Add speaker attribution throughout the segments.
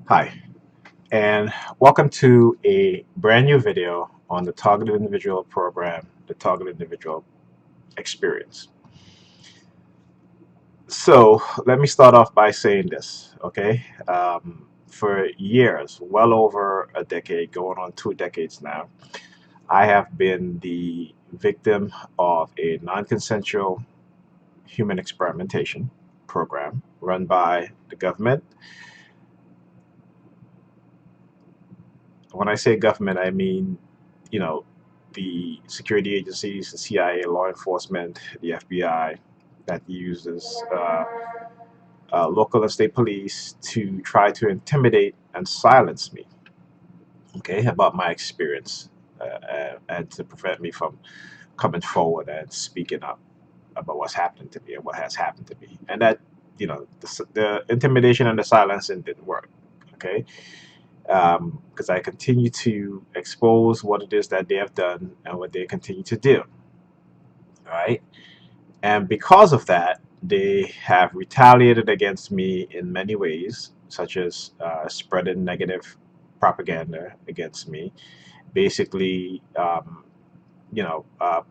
Speaker 1: Hi, and welcome to a brand new video on the Targeted Individual Program, the Targeted Individual Experience. So, let me start off by saying this, okay? For years, well over a decade, going on 2 decades now, I have been the victim of a non consensual human experimentation program run by the government. When I say government, I mean, you know, the security agencies, the CIA, law enforcement, the FBI, that uses local and state police to try to intimidate and silence me, okay, about my experience and to prevent me from coming forward and speaking up about what's happening to me and what has happened to me. And that, the intimidation and the silencing didn't work, okay? Because I continue to expose what it is that they have done and what they continue to do. All right. And because of that, they have retaliated against me in many ways, such as spreading negative propaganda against me, basically, you know, uh,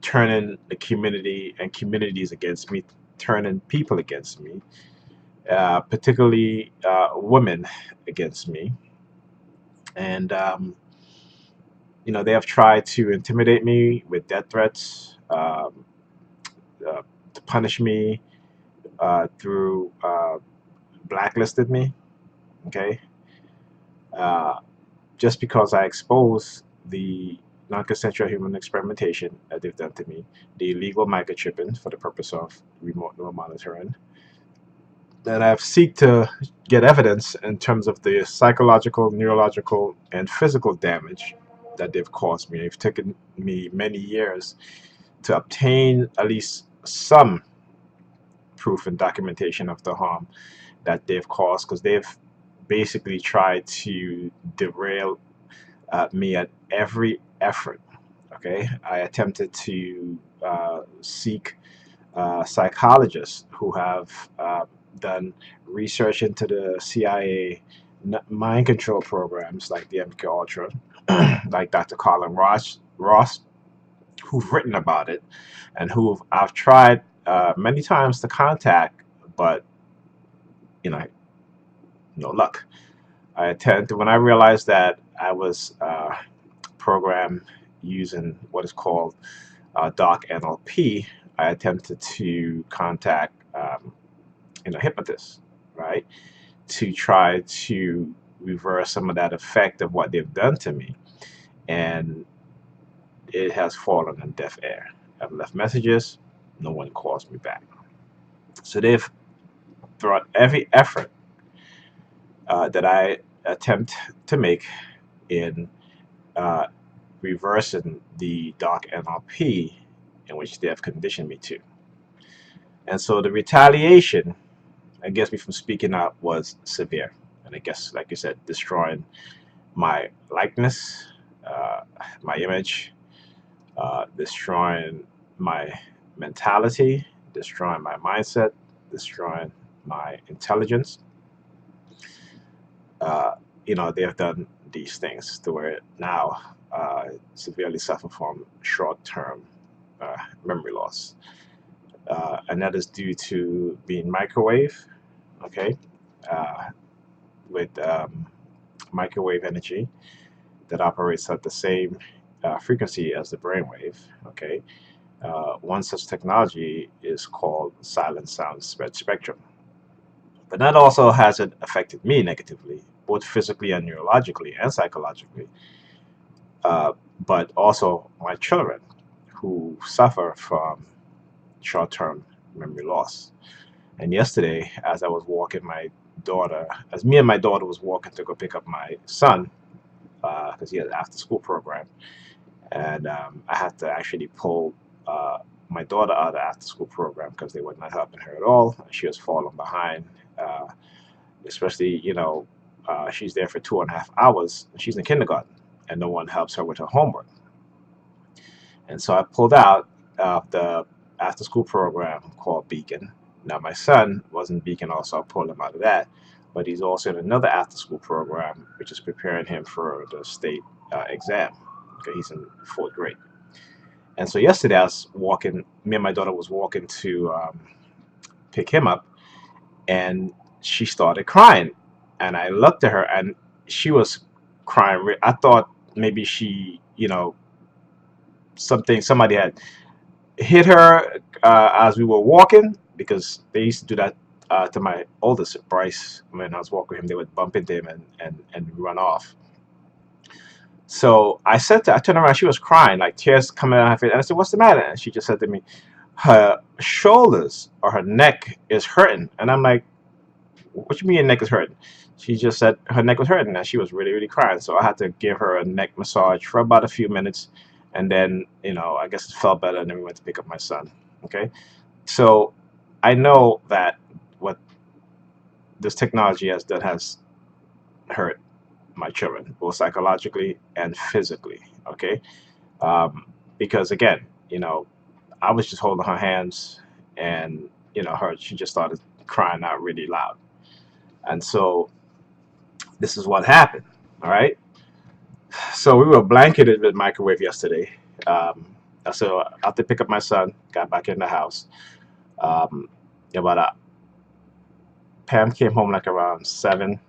Speaker 1: turning the community and communities against me, turning people against me, particularly women against me. And they have tried to intimidate me with death threats, uh, to punish me through blacklisted me. Okay, uh, just because I expose the non-consensual human experimentation that they've done to me, the illegal microchipping for the purpose of remote neural monitoring, that I've seek to get evidence in terms of the psychological, neurological, and physical damage that they've caused me. It's taken me many years to obtain at least some proof and documentation of the harm that they've caused, because they've basically tried to derail me at every effort. Okay, I attempted to seek psychologists who have done research into the CIA mind control programs like the MK Ultra, like Dr. Colin Ross, who've written about it, and who I've tried many times to contact, but you know, no luck. I attempted when I realized that I was programmed using what is called dark NLP. I attempted to contact hypnotists, right, to try to reverse some of that effect of what they've done to me, and it has fallen on deaf ear. I've left messages, no one calls me back. So they've thrown every effort that I attempt to make in uh, reversing the dark NLP in which they have conditioned me to. And so the retaliation against me from speaking out was severe. And I guess, like you said, destroying my likeness, uh, my image, destroying my mentality, destroying my mindset, destroying my intelligence. uh, they have done these things to where now severely suffer from short-term memory loss, and that is due to being microwave, okay, uh, with microwave energy that operates at the same frequency as the brainwave, okay. One such technology is called silent sound spectrum. But that also hasn't affected me negatively, both physically and neurologically and psychologically, uh, but also my children who suffer from short term memory loss. And yesterday, as I was walking my daughter, as me and my daughter was walking to go pick up my son, because he had an after school program, and I had to actually pull my daughter out of the after school program because they were not helping her at all. She was falling behind. Especially, she's there for 2.5 hours. She's in kindergarten, and no one helps her with her homework. And so I pulled out of the after school program called Beacon. Now, my son was in Beacon also. I pulled him out of that. but he's also in another after-school program, which is preparing him for the state exam. Okay, he's in fourth grade. And so yesterday I was walking, me and my daughter was walking to pick him up, and she started crying. And I looked at her, and she was crying. I thought maybe she, somebody had hit her as we were walking, because they used to do that to my oldest, Bryce. When I was walking with him, they would bump into him and run off. So I turned around, she was crying, like tears coming out of her face. And I said, "What's the matter?" And she just said to me, her shoulders or her neck is hurting. And I'm like, "What you mean your neck is hurting?" She just said her neck was hurting and she was really, really crying. So I had to give her a neck massage for about a few minutes. And then, I guess it felt better. And then we went to pick up my son. Okay. So I know that what this technology has done has hurt my children, both psychologically and physically. Okay. Because again, I was just holding her hands, and she just started crying out really loud. And so this is what happened. All right. So we were blanketed with microwave yesterday. So after pick up my son, got back in the house. Um, about Pam came home like around 7,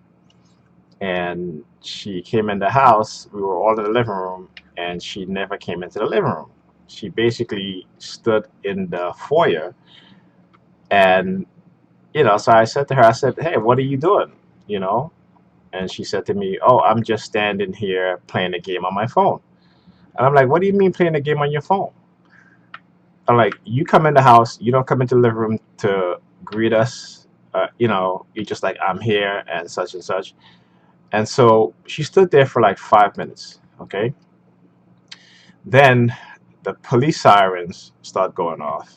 Speaker 1: and she came in the house. We were all in the living room, and she never came into the living room. She basically stood in the foyer, and so I said to her, I said, "Hey, what are you doing?" You know, and she said to me, "Oh, I'm just standing here playing a game on my phone." And I'm like, "What do you mean playing a game on your phone?" I'm like, "You come in the house, you don't come into the living room to greet us. You're just like, I'm here and such and such." And so she stood there for like 5 minutes. Okay. Then the police sirens start going off.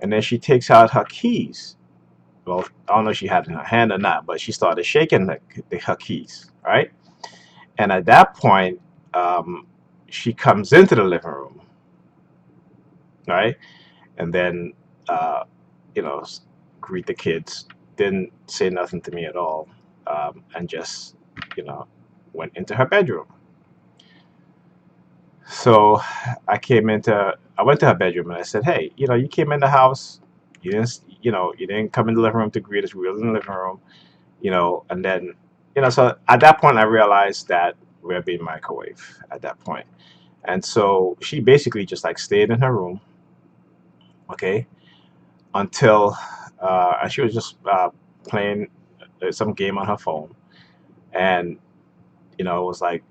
Speaker 1: And then she takes out her keys. Well, I don't know if she had it in her hand or not, but she started shaking her keys. Right. And at that point, she comes into the living room. Right. And then, uh, you know, greet the kids. Didn't say nothing to me at all. And just, you know, went into her bedroom. So I went to her bedroom and I said, "Hey, you came in the house. You didn't come in the living room to greet us. We were in the living room, and then, so at that point I realized that we're being microwaved at that point. And so she basically just like stayed in her room, okay, until, and she was just playing some game on her phone. And, it was like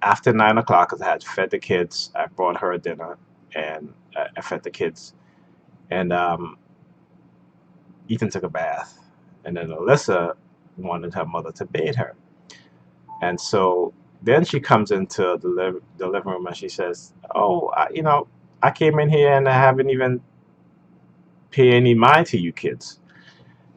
Speaker 1: after 9 o'clock, because I had fed the kids. I brought her dinner, and I fed the kids. And Ethan took a bath, and then Alyssa wanted her mother to bathe her. And so then she comes into the living room and she says, "Oh, I came in here and I haven't even paid any mind to you kids."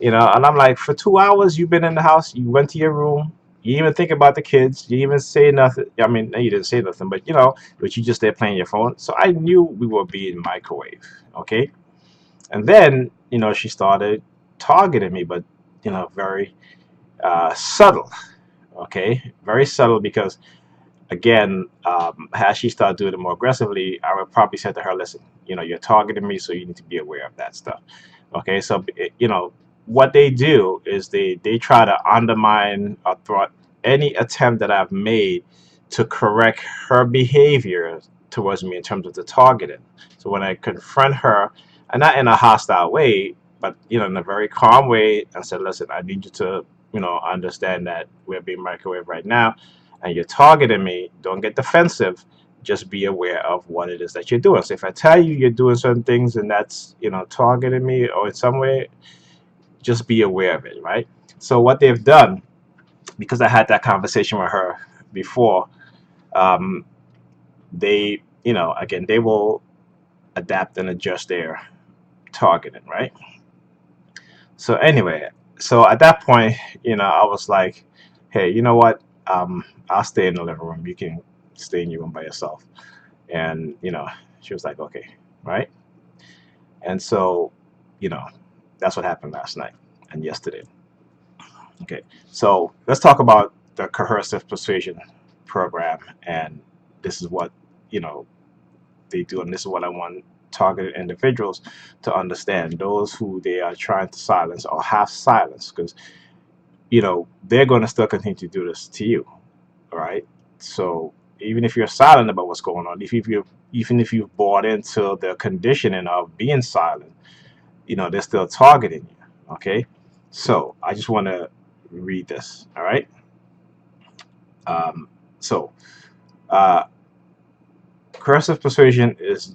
Speaker 1: And I'm like, "For 2 hours you've been in the house, you went to your room, you didn't even think about the kids, you didn't even say nothing." I mean, you didn't say nothing, but you just there playing your phone. So I knew we were being microwave, okay? And then, she started targeting me, but, very subtle, okay? Very subtle, because again, as she started doing it more aggressively, I would probably say to her, "Listen, you're targeting me, so you need to be aware of that stuff." Okay, so what they do is they try to undermine or thwart any attempt that I've made to correct her behavior towards me in terms of the targeting. So when I confront her, and not in a hostile way, but in a very calm way, and said, "Listen, I need you to understand that we're being microwaved right now, and you're targeting me. Don't get defensive. Just be aware of what it is that you're doing. So if I tell you you're doing certain things and that's targeting me or in some way, just be aware of it," right? So what they've done, because I had that conversation with her before, um, they again, they will adapt and adjust their targeting, right? So anyway, so at that point, I was like, "Hey, you know what? I'll stay in the living room. You can stay in your room by yourself." And she was like, "Okay," right? And so, you know, that's what happened last night and yesterday. Okay, so let's talk about the coercive persuasion program, and this is what you know they do, and this is what I want targeted individuals to understand: those who they are trying to silence or have silenced, because they're going to still continue to do this to you, all right? So even if you're silent about what's going on, even if you've bought into the conditioning of being silent, they're still targeting you. Okay, so I just want to read this. All right. So uh, coercive persuasion is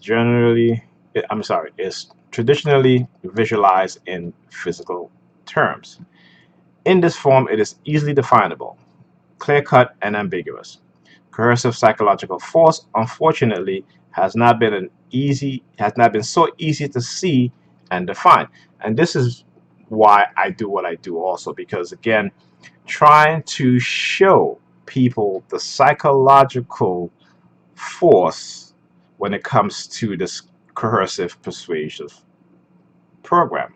Speaker 1: is traditionally visualized in physical terms. In this form, it is easily definable, clear-cut, and ambiguous. Coercive psychological force, unfortunately, has not been so easy to see and define. And this is why I do what I do also, because again, trying to show people the psychological force when it comes to this coercive persuasion program,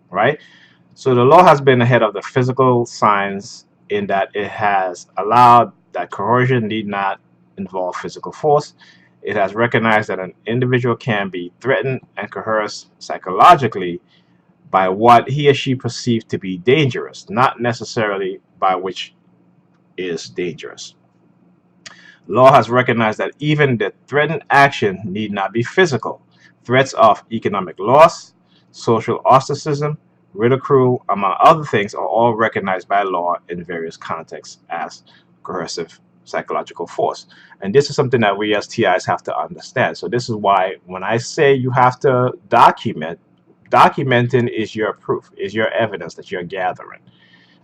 Speaker 1: right? So the law has been ahead of the physical science in that it has allowed that coercion need not involve physical force. It has recognized that an individual can be threatened and coerced psychologically by what he or she perceives to be dangerous, not necessarily by which is dangerous. Law has recognized that even the threatened action need not be physical. Threats of economic loss, social ostracism, ridicule, among other things, are all recognized by law in various contexts as coercive psychological force. And this is something that we as TIs have to understand. So this is why when I say you have to documenting is your proof, is your evidence that you're gathering,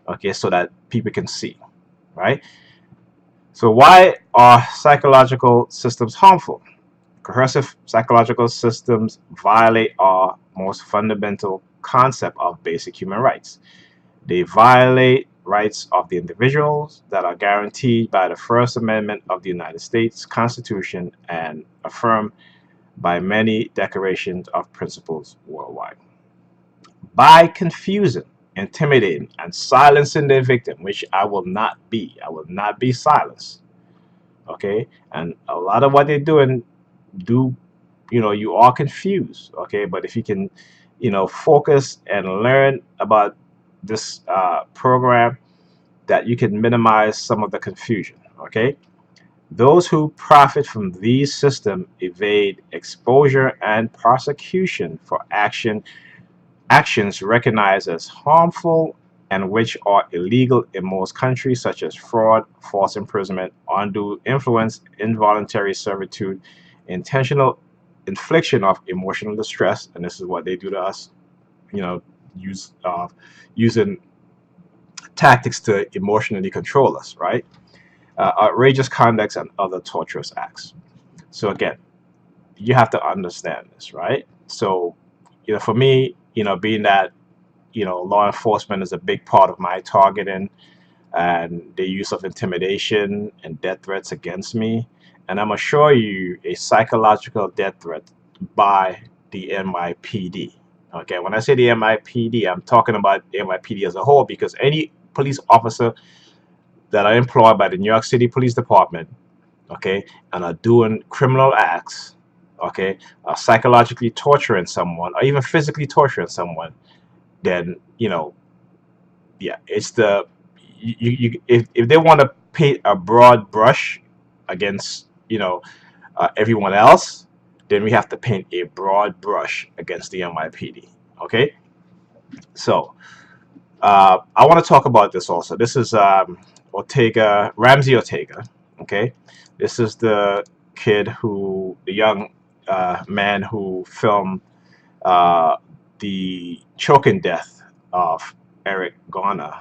Speaker 1: okay, so that people can see, right? So why are psychological systems harmful? Coercive psychological systems violate our most fundamental concept of basic human rights. They violate rights of the individuals that are guaranteed by the First Amendment of the United States Constitution and affirmed by many declarations of principles worldwide. By confusing, intimidating, and silencing their victim, which I will not be silenced. Okay, and a lot of what they're doing do you are confused. Okay, but if you can focus and learn about this program, that you can minimize some of the confusion. Okay, those who profit from these systems evade exposure and prosecution for actions recognized as harmful and which are illegal in most countries, such as fraud, false imprisonment, undue influence, involuntary servitude, intentional infliction of emotional distress, and this is what they do to us, you know, use using tactics to emotionally control us, right? Outrageous conducts and other torturous acts. So again, you have to understand this, right? So, for me, being that law enforcement is a big part of my targeting and the use of intimidation and death threats against me. And I'm going to show you a psychological death threat by the NYPD. Okay, when I say the NYPD, I'm talking about the NYPD as a whole, because any police officer that are employed by the New York City Police Department, okay, and are doing criminal acts, okay, are psychologically torturing someone or even physically torturing someone, then yeah, it's the if they want to paint a broad brush against everyone else, then we have to paint a broad brush against the NYPD. Okay, so I want to talk about this also. This is Ramsey Ortega. Okay, this is the young man who filmed uh, the choking death of Eric Garner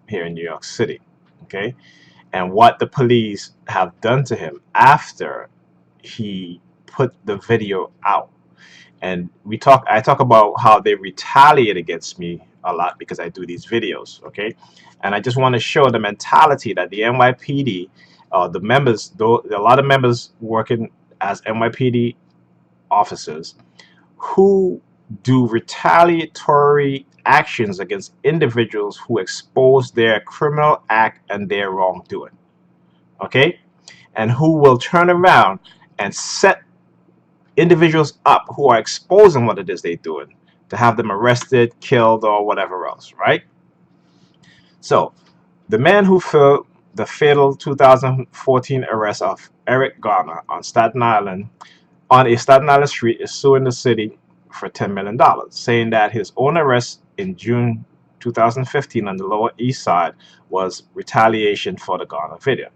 Speaker 1: here in New York City. Okay, and what the police have done to him after he put the video out. And I talk about how they retaliate against me a lot because I do these videos. Okay, and I just want to show the mentality that the NYPD, the members, though a lot of members working as NYPD officers who do retaliatory actions against individuals who expose their criminal act and their wrongdoing. Okay? And who will turn around and set individuals up who are exposing what it is they're doing to have them arrested, killed, or whatever else, right? So, the man who filmed the fatal 2014 arrest of Eric Garner on a Staten Island street is suing the city for $10 million, saying that his own arrest in June 2015 on the Lower East Side was retaliation for the Garner video.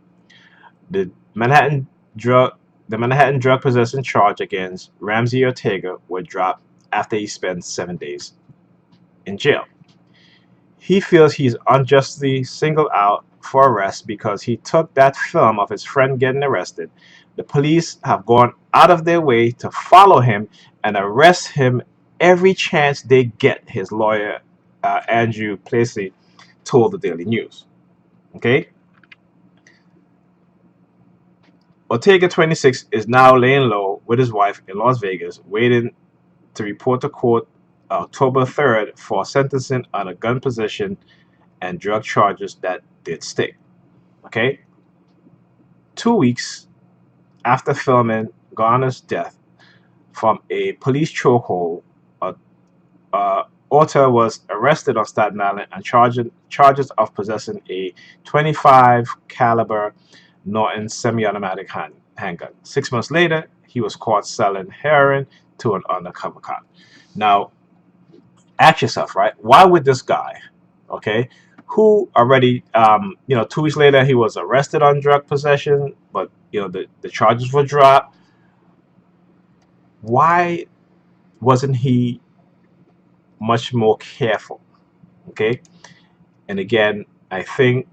Speaker 1: The Manhattan drug the Manhattan drug possession charge against Ramsey Ortega was dropped after he spent 7 days in jail. He feels he's unjustly singled out for arrest because he took that film of his friend getting arrested. The police have gone out of their way to follow him and arrest him every chance they get, his lawyer, Andrew Placey, told the Daily News. Okay? Ortega, 26, is now laying low with his wife in Las Vegas, waiting to report to court October 3rd for sentencing on a gun possession and drug charges that did stick. Okay? 2 weeks after filming Garner's death from a police chokehold, Orta was arrested on Staten Island on charges of possessing a .25 caliber Norton semi-automatic handgun. 6 months later, he was caught selling heroin to an undercover cop. Now, ask yourself, right? Why would this guy, okay, who already, 2 weeks later he was arrested on drug possession, but the charges were dropped. Why wasn't he much more careful? Okay, and again, I think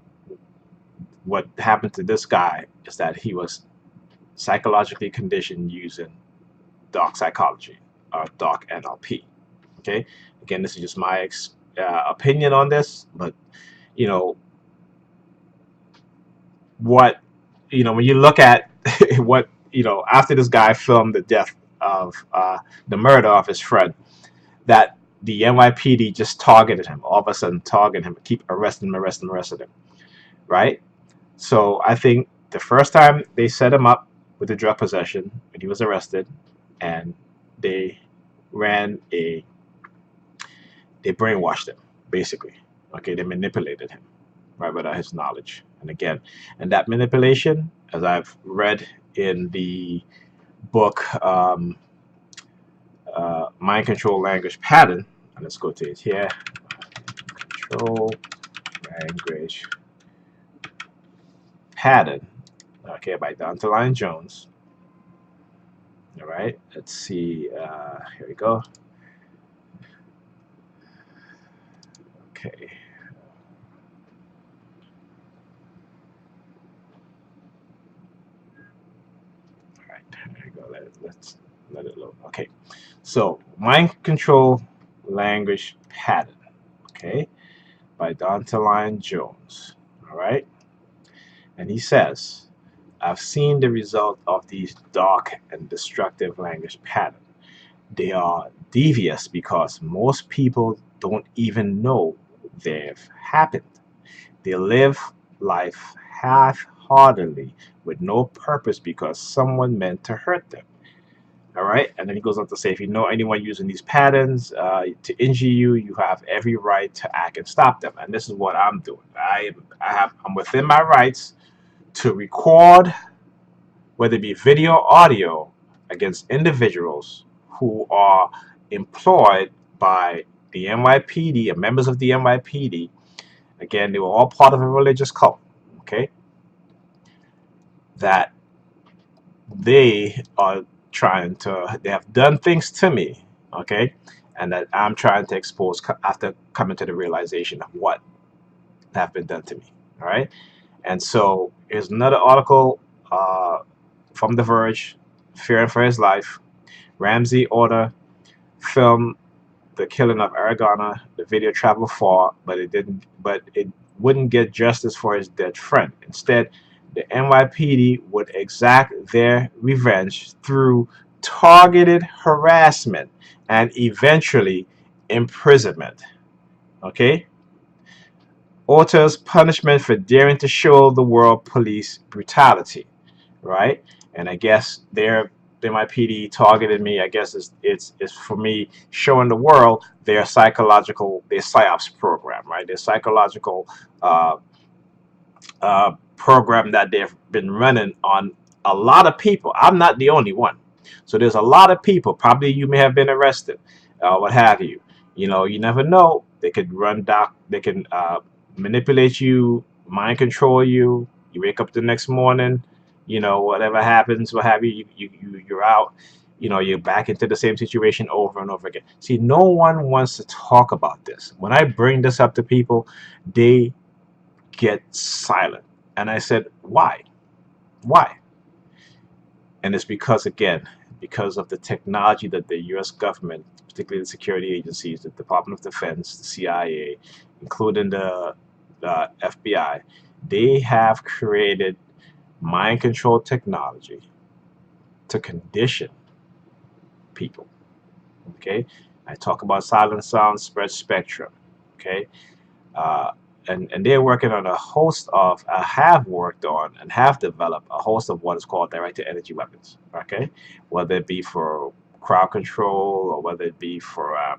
Speaker 1: what happened to this guy is that he was psychologically conditioned using dark psychology or dark NLP. Okay, again, this is just my opinion on this, but what when you look at what after this guy filmed the death of the murder of his friend, that the NYPD just targeted him, all of a sudden targeted him, keep arresting him, right? So I think the first time they set him up with the drug possession when he was arrested, and they brainwashed him, basically. Okay, they manipulated him, right, without his knowledge. And again, and that manipulation, as I've read in the book Mind Control Language Pattern, and let's go to it here. Control Language Pattern, okay, by Dante Jones. All right, let's see. Here we go. Okay. All right, there we go. Let's let it load. Okay, so Mind Control Language Pattern, okay, by Dante Jones. All right, and he says, I've seen the result of these dark and destructive language patterns. They are devious because most people don't even know they've happened. They live life half-heartedly with no purpose because someone meant to hurt them. All right, and then he goes on to say, if you know anyone using these patterns to injure you, you have every right to act and stop them. And this is what I'm doing. I'm within my rights to record, whether it be video or audio, against individuals who are employed by the NYPD and members of the NYPD. Again, they were all part of a religious cult, okay? That they have done things to me, okay? And that I'm trying to expose after coming to the realization of what have been done to me, all right? And so here's another article from The Verge, fearing for his life. Ramsey Orta filmed the killing of Eric Garner. The video traveled far, but it wouldn't get justice for his dead friend. Instead, the NYPD would exact their revenge through targeted harassment and eventually imprisonment. Okay, alters punishment for daring to show the world police brutality, right? And I guess their MIPD targeted me. I guess it's for me showing the world their psyops program, right? Their psychological uh, program that they've been running on a lot of people. I'm not the only one. So there's a lot of people. Probably you may have been arrested, what have you. You know, you never know. They could run doc. They can manipulate you, mind control you. You wake up the next morning. You know, whatever happens, what have you, you're out. You know, you're back into the same situation over and over again. See, no one wants to talk about this. When I bring this up to people, they get silent. And I said, why? Why? And it's because, again, because of the technology that the US government, particularly the security agencies, the Department of Defense, the CIA, including the FBI, they have created mind control technology to condition people. Okay? I talk about silent sound spread spectrum. Okay? uh, and they're working on a host of have worked on and have developed a host of what is called directed energy weapons. Okay, whether it be for crowd control or whether it be for a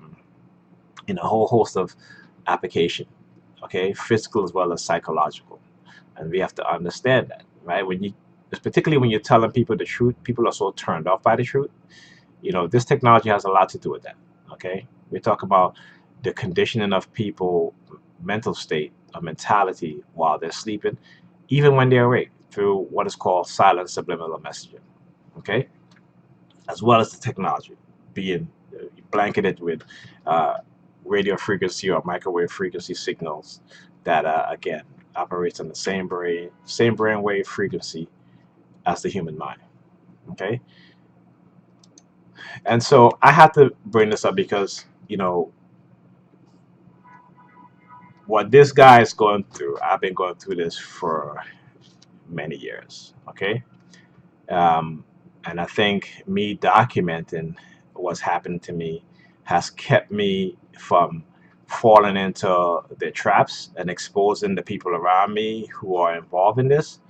Speaker 1: whole host of application. Okay, physical as well as psychological, and we have to understand that, right? Particularly when you're telling people the truth, people are so turned off by the truth. You know, this technology has a lot to do with that. Okay, we talk about the conditioning of people mental state of mentality while they're sleeping, even when they're awake, through what is called silent subliminal messaging. Okay, as well as the technology being blanketed with uh, radio frequency or microwave frequency signals that again operates on the same brainwave frequency as the human mind. Okay, and so I had to bring this up because what this guy is going through, I've been going through this for many years. Okay, um, and I think me documenting what's happened to me has kept me from falling into the traps and exposing the people around me who are involved in this.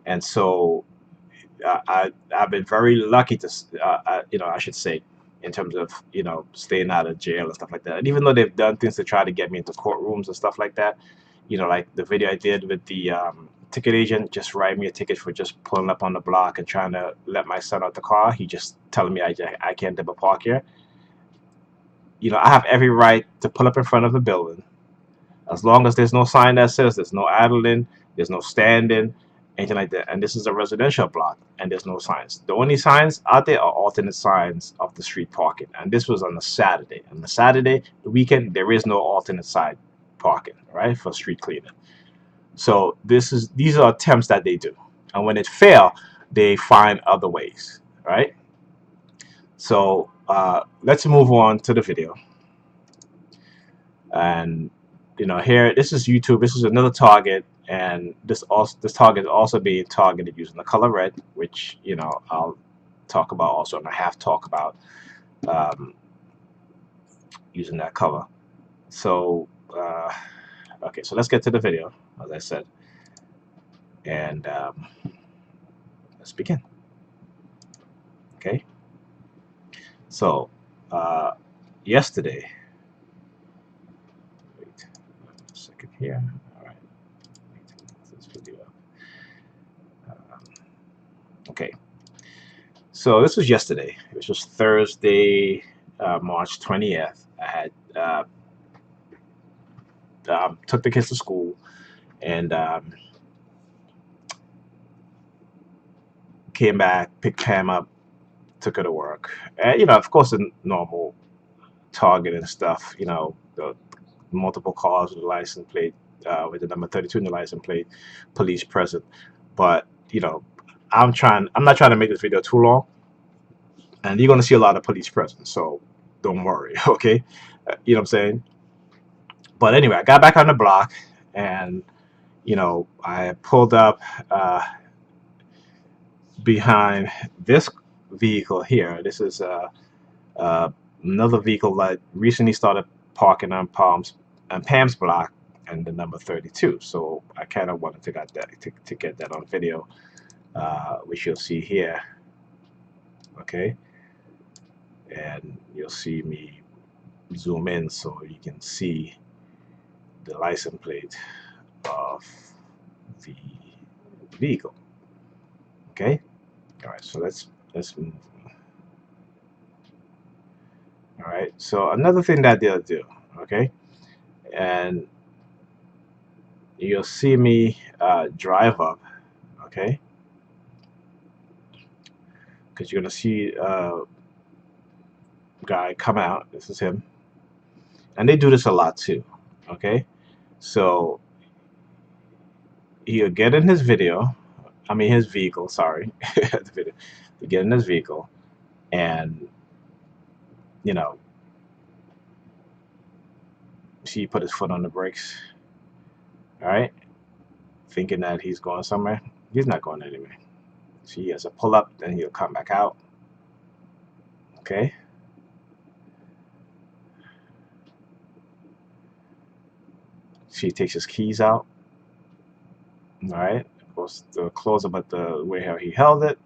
Speaker 1: And so I've been very lucky to, I should say, in terms of staying out of jail and stuff like that. And even though they've done things to try to get me into courtrooms and stuff like that, like the video I did with the ticket agent just write me a ticket for just pulling up on the block and trying to let my son out the car. He just telling me I can't double park here. I have every right to pull up in front of the building as long as there's no sign that says there's no idling, there's no standing, anything like that. And this is a residential block, and there's no signs. The only signs out there are alternate signs of the street parking. And this was on a Saturday. On the Saturday, the weekend, there is no alternate side parking, right, for street cleaning. So these are attempts that they do, and when it fail, they find other ways, right? So let's move on to the video. And here, this is YouTube. This is another target, and this target is also being targeted using the color red, which I'll talk about also, and I have talked about um, using that color. So okay, so let's get to the video, as I said, and let's begin. Okay, so yesterday, wait a second here. All right, this video. Um, okay. So this was yesterday. It was Thursday, March 20th. I had took the kids to school and came back, picked Pam up, took her to work. And, of course, the normal target and stuff, the multiple cars with the license plate, with the number 32 in the license plate, police present. But, I'm not trying to make this video too long. And you're going to see a lot of police presence. So don't worry, okay? You know what I'm saying? But anyway, I got back on the block, and I pulled up behind this vehicle here. This is uh, another vehicle that recently started parking on and Pam's block and the number 32. So I kind of wanted to get that on video, which you'll see here. Okay, and you'll see me zoom in so you can see the license plate of the vehicle. Okay, all right. So let's move. All right. So another thing that they'll do. Okay, and you'll see me drive up. Okay, because you're gonna see guy come out. This is him, and they do this a lot too. Okay, so he'll get in his video. I mean his vehicle. Sorry, the video. He'll get in his vehicle, and you know, see he put his foot on the brakes. All right, thinking that he's going somewhere. He's not going anywhere. So he has a pull up, then he'll come back out. Okay. She takes his keys out. All right. Goes to close up at the way how he held it.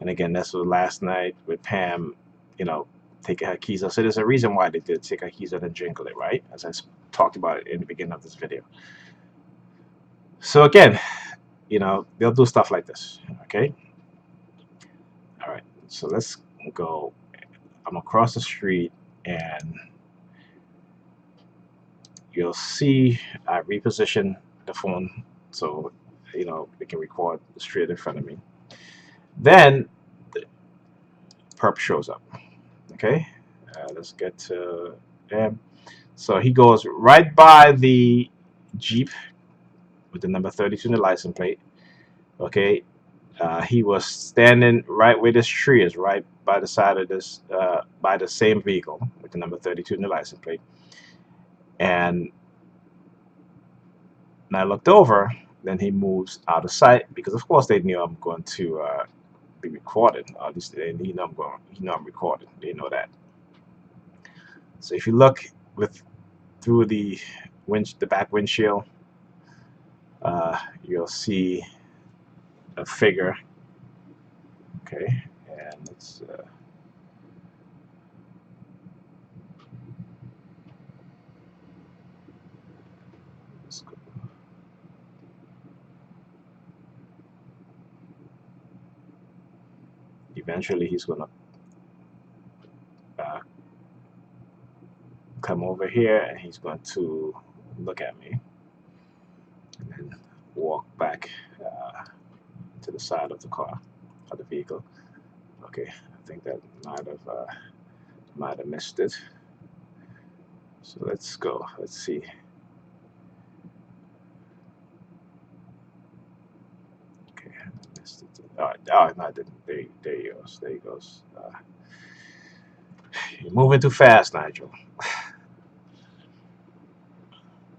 Speaker 1: And again, that's what last night with Pam, you know, taking her keys out. So there's a reason why they did take her keys out and jingle it, right? As I talked about it in the beginning of this video. So again, you know, they'll do stuff like this. Okay. All right. So let's go. I'm across the street and you'll see I reposition the phone so you know it can record straight in front of me. Then the perp shows up. Okay, let's get to him. So he goes right by the Jeep with the number 32 in the license plate. Okay, he was standing right where this tree is, right by the side of this, by the same vehicle with the number 32 in the license plate. And I looked over, then he moves out of sight because, of course, they knew I'm going to be recorded. At least they know I'm going. You know I'm recorded. They know that. So if you look through the back windshield, you'll see a figure. Okay, and let's go. Eventually, he's gonna come over here, and he's going to look at me, and then walk back to the side of the car, of the vehicle. Okay, I think that might have missed it. So let's go. Let's see. Okay, I missed it. Oh, no, I didn't. There he goes. There he goes. You're moving too fast, Nigel.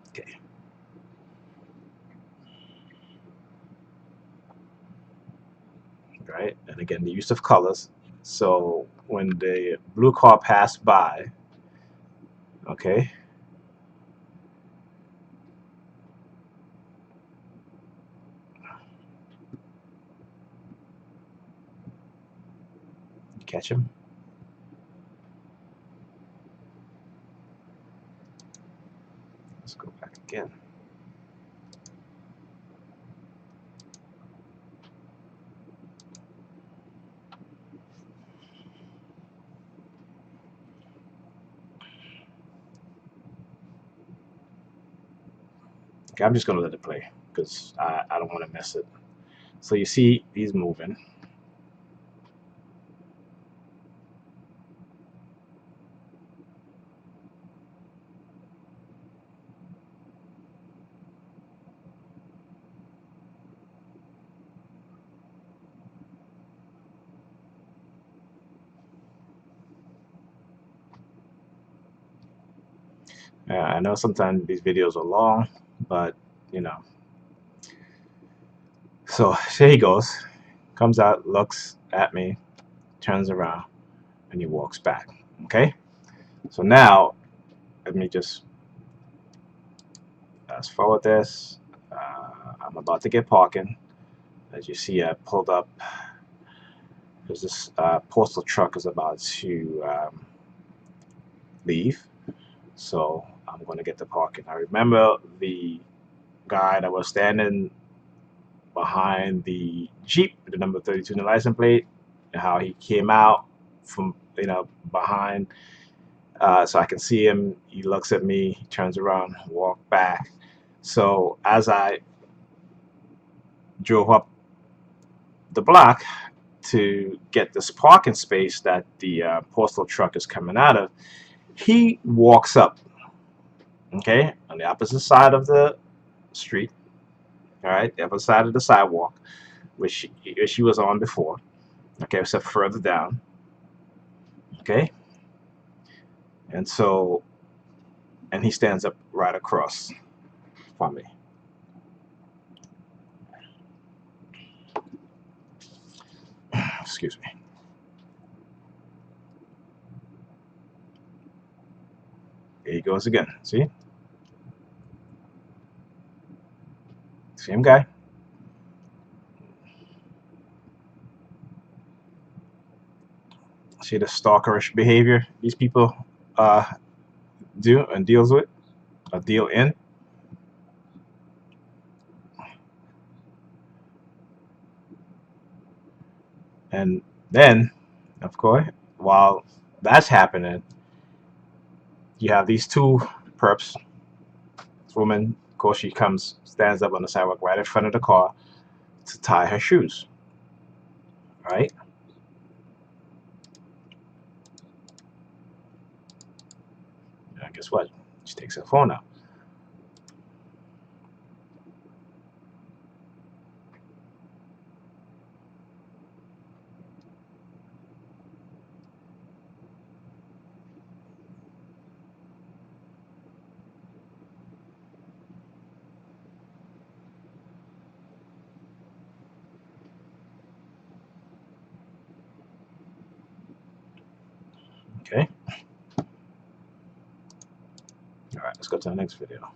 Speaker 1: Okay. Right, and again, the use of colors. So when the blue car passed by, okay, catch him. Let's go back again. Okay, I'm just gonna let it play because I don't want to miss it. So you see he's moving. I know sometimes these videos are long, but you know. So here he goes, comes out, looks at me, turns around, and he walks back. Okay. So now let me just Fast forward this. I'm about to get parking. As you see, I pulled up because this postal truck is about to leave. So I'm going to get the parking. I remember the guy that was standing behind the Jeep with the number 32 in the license plate, and how he came out from behind, so I can see him. He looks at me, he turns around, walk back. So as I drove up the block to get this parking space that the postal truck is coming out of, he walks up, okay, on the opposite side of the street, all right, the other side of the sidewalk, which she was on before, okay, except further down, okay, and so, and he stands up right across from me. Excuse me. There he goes again. See? Same guy. See the stalkerish behavior these people uh, do and deals with, a deal in. And then, of course, while that's happening, you have these two perps. This woman, of course, she comes, stands up on the sidewalk right in front of the car to tie her shoes. Right? And guess what? She takes her phone out. Okay? All right, let's go to the next video.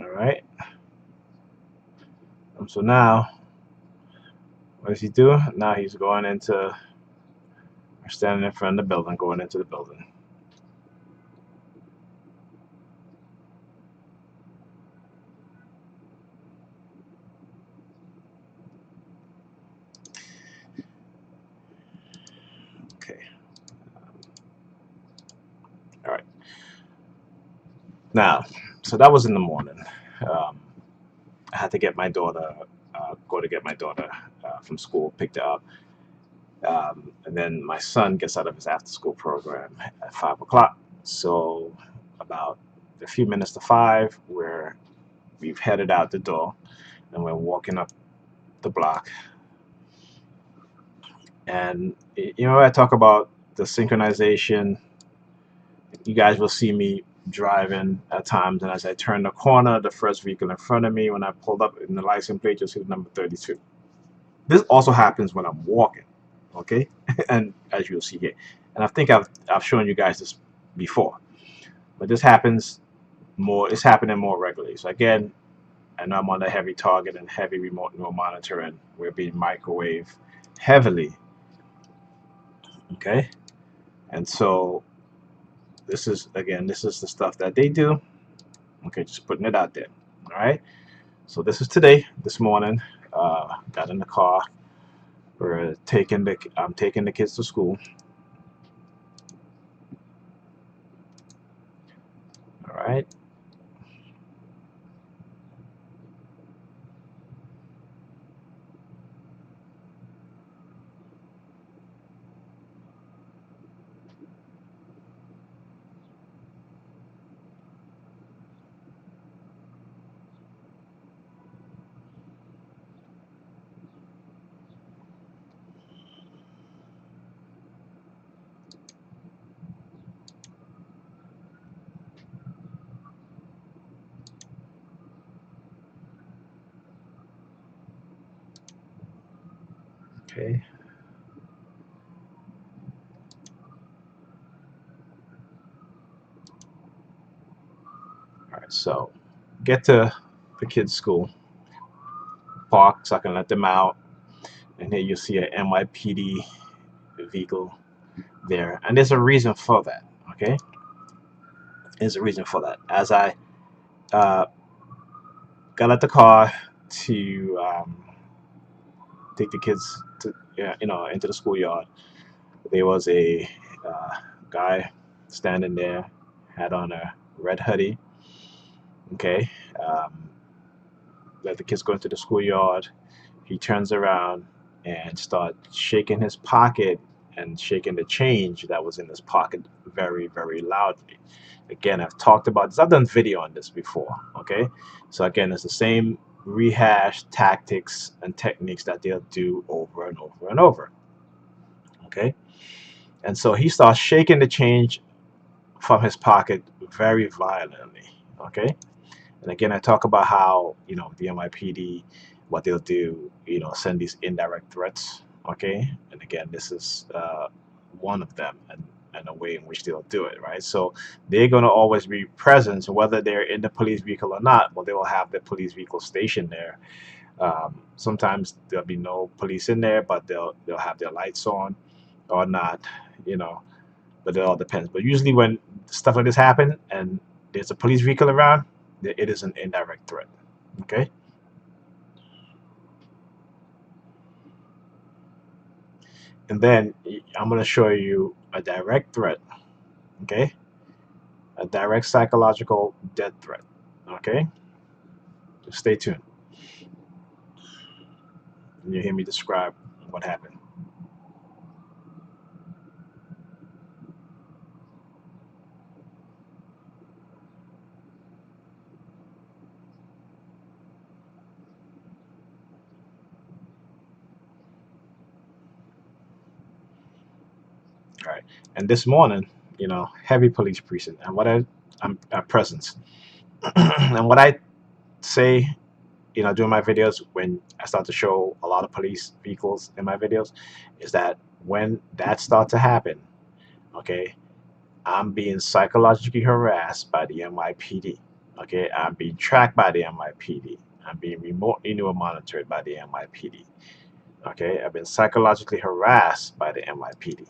Speaker 1: All right. So now, what does he do? Now he's going into, standing in front of the building, going into the building. Okay. All right. Now, so that was in the morning. Um, I had to get my daughter, go to get my daughter from school, picked her up. And then my son gets out of his after school program at 5 o'clock. So about a few minutes to 5, we've headed out the door and we're walking up the block. And, I talk about the synchronization. You guys will see me driving at times, and as I turn the corner, the first vehicle in front of me, when I pulled up in the license plate, you'll see the number 32. This also happens when I'm walking, okay? And as you'll see here, and I think I've shown you guys this before, but this happens more. It's happening more regularly. So again, I know I'm on the heavy target and heavy remote monitoring. We're being microwaved heavily, okay? And so this is the stuff that they do. Okay, just putting it out there. All right. So this is today, this morning. Got in the car. I'm taking the kids to school. All right. Okay. All right. So get to the kids' school, park so I can let them out, and here you see a NYPD vehicle there, and there's a reason for that. Okay, there's a reason for that. As I uh, got out the car to take the kids to, yeah, into the schoolyard, there was a guy standing there, had on a red hoodie. Okay, um, let the kids go into the schoolyard. He turns around and starts shaking his pocket and shaking the change that was in his pocket very, very loudly. Again, I've talked about this. I've done video on this before. Okay, so again, it's the same rehashed tactics and techniques that they'll do over and over and over. Okay, and so he starts shaking the change from his pocket very violently. Okay, and again, I talk about how the NYPD, what they'll do, send these indirect threats. Okay, and again, this is one of them, and a way in which they'll do it. Right, so they're gonna always be present, so whether they're in the police vehicle or not. Well, they will have the police vehicle stationed there. Sometimes there'll be no police in there, but they'll have their lights on or not. You know, but it all depends. But usually when stuff like this happen and there's a police vehicle around, it is an indirect threat. Okay, and then I'm going to show you a direct threat. Okay, a direct psychological death threat. Okay, just stay tuned and you hear me describe what happened. All right, and this morning, heavy police precinct, and I'm presence, and what I say doing my videos when I start to show a lot of police vehicles in my videos is that when that starts to happen, okay, I'm being psychologically harassed by the NYPD. Okay, I'm being tracked by the NYPD. I'm being remotely monitored by the NYPD. Okay, I've been psychologically harassed by the NYPD.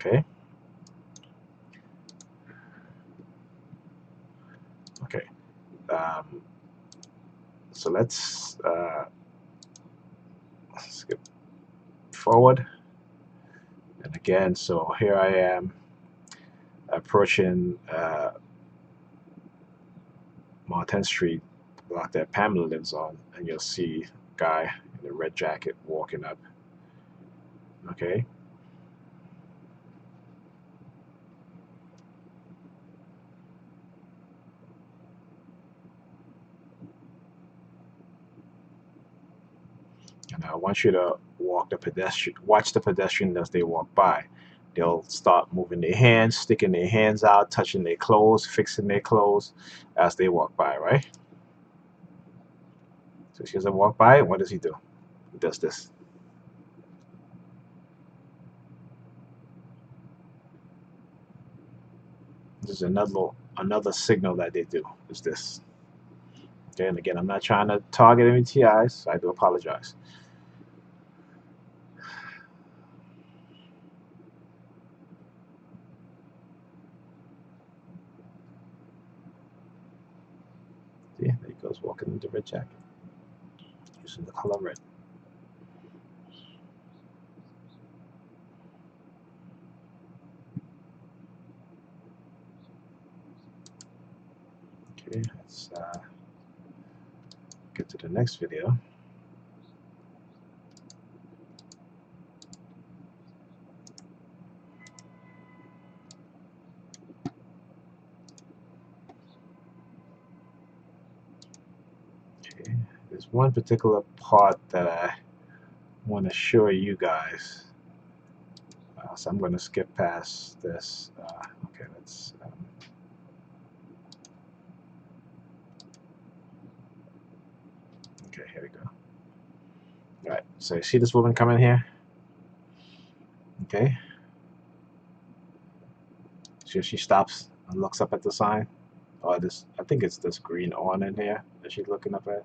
Speaker 1: Okay, okay. Um, so let's skip forward. And again, so here I am approaching Martin Street, the block that Pamela lives on, and you'll see a guy in a red jacket walking up. Okay, and I want you to watch the pedestrian as they walk by. They'll start moving their hands, sticking their hands out, touching their clothes, fixing their clothes as they walk by, right? So she doesn't walk by, what does he do? He does this. This is another signal that they do, is this. Okay, and again, I'm not trying to target any TIs, so I do apologize. See, there he goes walking in the red jacket, using the color red. Okay, let's get to the next video. Okay, there's one particular part that I want to show you guys. So I'm going to skip past this. Okay, let's. Okay, here we go. All right, so you see this woman coming here? Okay, so she stops and looks up at the sign. Or this, I think it's this green on in here that she's looking up at.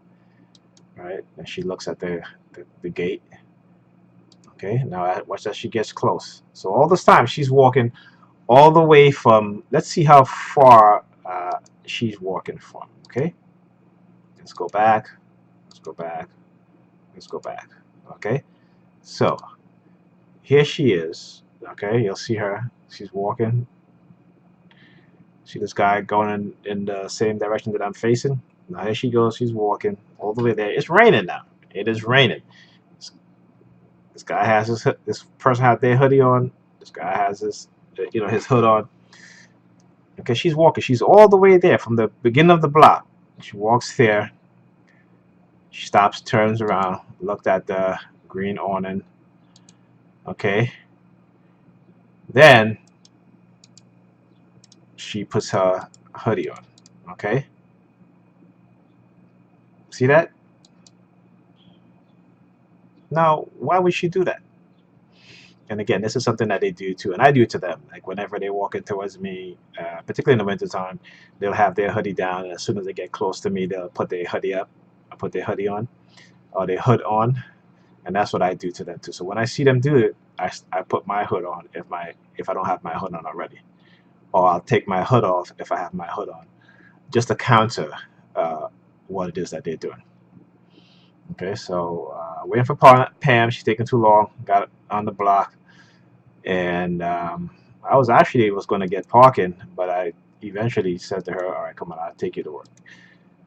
Speaker 1: Right, and she looks at the gate. Okay, now watch as she gets close. So all this time she's walking all the way from. Let's see how far she's walking from. Okay, let's go back. Let's go back. Let's go back. Okay, so here she is. Okay, you'll see her. She's walking. See this guy going in the same direction that I'm facing. Now here she goes. She's walking all the way there. It's raining now. It is raining. This guy has his this person has their hoodie on. This guy has his his hood on. Okay, she's walking. She's all the way there from the beginning of the block. She walks there. She stops, turns around, looked at the green awning. Okay. Then she puts her hoodie on. Okay. See that? Now, why would she do that? And again, this is something that they do too, and I do to them. Like whenever they walk in towards me, particularly in the wintertime, they'll have their hoodie down, and as soon as they get close to me, they'll put their hoodie up, put their hoodie on, or their hood on, and that's what I do to them too. So when I see them do it, I put my hood on if I don't have my hood on already, or I'll take my hood off if I have my hood on, just to counter uh, what it is that they're doing. Okay, so waiting for Pam. She's taking too long. Got on the block, and I was going to get parking, but I eventually said to her, "All right, come on, I'll take you to work."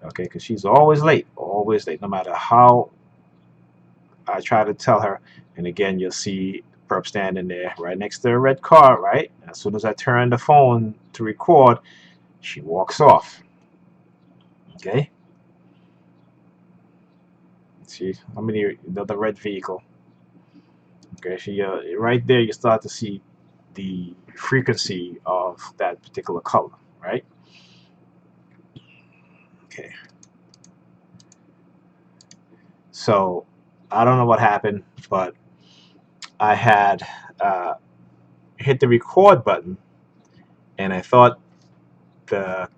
Speaker 1: Okay, because she's always late, no matter how I try to tell her. And again, you'll see perp standing there right next to the red car. Right, as soon as I turn the phone to record, she walks off. Okay, see how many the red vehicle. Okay, she right there. You start to see the frequency of that particular color. Right. Okay. So I don't know what happened, but I had uh, hit the record button, and I thought the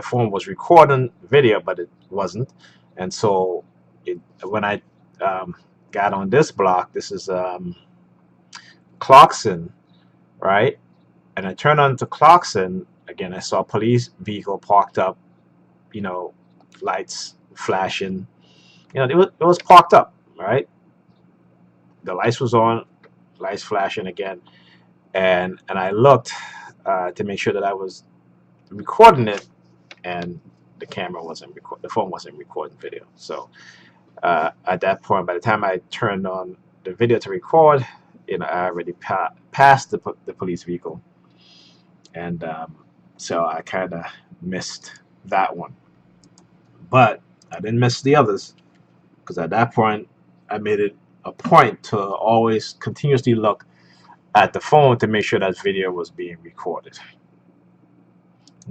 Speaker 1: phone was recording video, but it wasn't. And so when I um, got on this block, this is Clarkson, right? And I turned on to Clarkson again. I saw a police vehicle parked up, you know, lights flashing. It was parked up, right? The lights was on, lights flashing again, and I looked to make sure that I was recording it, and the camera wasn't record, the phone wasn't recording video. So at that point, by the time I turned on the video to record, I already passed the police vehicle, and so I kind of missed that one, but I didn't miss the others because at that point I made it a point to always continuously look at the phone to make sure that video was being recorded.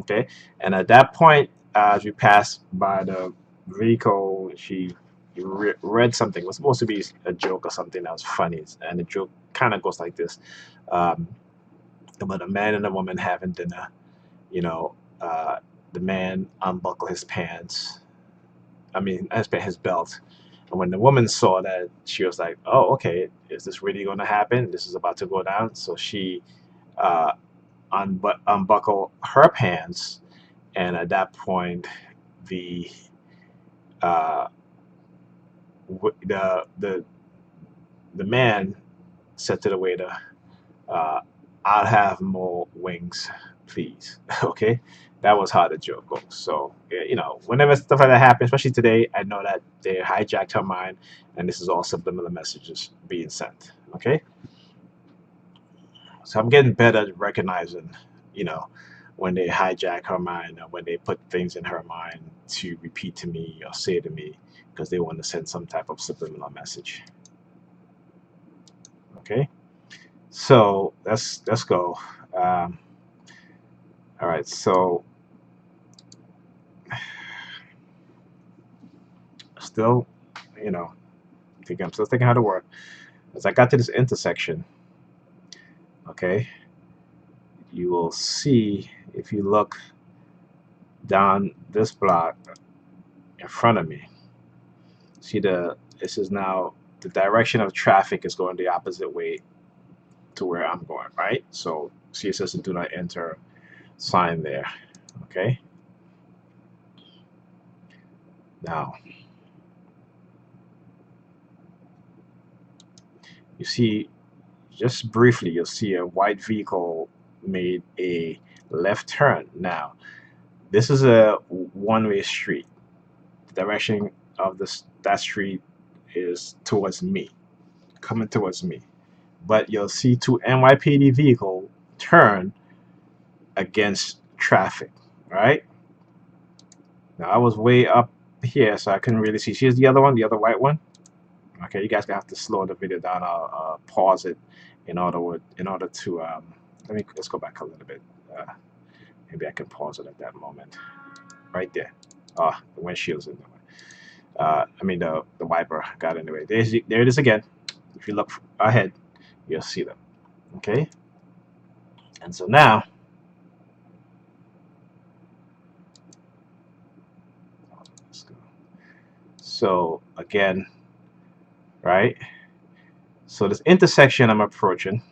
Speaker 1: Okay, and at that point, as we passed by the vehicle, she read something. It was supposed to be a joke or something that was funny, and the joke kind of goes like this: um, about a man and a woman having dinner. You know, the man unbuckled his pants. I mean, his belt. And when the woman saw that, she was like, "Oh, okay, is this really going to happen? This is about to go down." So she uh, unbuckled her pants, and at that point, the uh, the the man said to the waiter, uh, "I'll have more wings, please." Okay, that was how the joke goes. So yeah, whenever stuff like that happens, especially today, I know that they hijacked her mind, and this is all subliminal messages being sent. Okay, so I'm getting better at recognizing, you know, when they hijack her mind, or when they put things in her mind to repeat to me or say to me because they want to send some type of subliminal message. Okay, so let's go. Um, all right, so still, you know, I'm still thinking how to work. As I got to this intersection, okay, you will see if you look down this block in front of me. See this is now the direction of traffic is going the opposite way to where I'm going, right? So see it says do not enter sign there. Okay. Now you see just briefly you'll see a white vehicle made a left turn. Now this is a one-way street. The direction of that street is towards me, coming towards me. But you'll see two NYPD vehicle turn against traffic, right? Now I was way up here, so I couldn't really see. Here's the other one, the other white one. Okay, you guys gonna have to slow the video down. I'll pause it in order to let's go back a little bit. Maybe I can pause it at that moment, right there. Oh, the windshield's in the way. I mean the wiper got in the way. There it is again. If you look ahead, you'll see them. Okay, and so now, let's go. So again, right? So this intersection I'm approaching.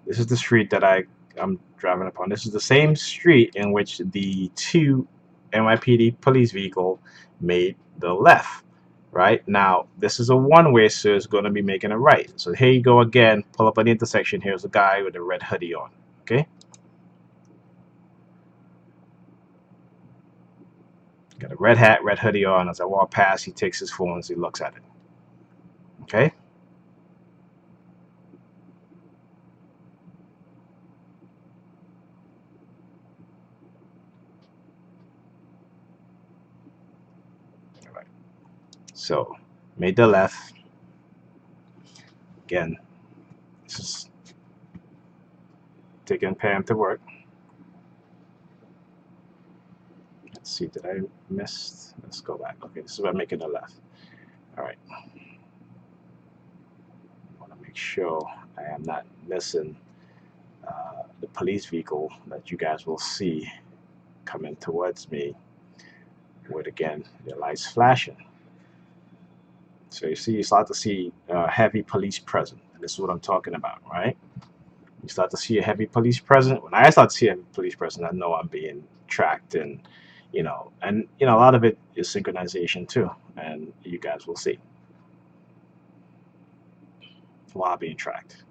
Speaker 1: This is the street that I'm driving upon. This is the same street in which the two NYPD police vehicle made the left. Right now, this is a one-way, so it's going to be making a right. So here you go again. Pull up an intersection. Here's a guy with a red hoodie on. Okay. Got a red hat, red hoodie on. As I walk past, he takes his phone, he looks at it. Okay. All right. So, made the left. Again, this is taking Pam to work. Let's see, did I miss? Let's go back. Okay, this is where I'm making the left. All right. I want to make sure I am not missing the police vehicle that you guys will see coming towards me with, again, the lights flashing. So you start to see heavy police presence. And this is what I'm talking about, right? You start to see a heavy police presence. When I start to see a heavy police presence, I know I'm being tracked, and a lot of it is synchronization too, and you guys will see while being tracked.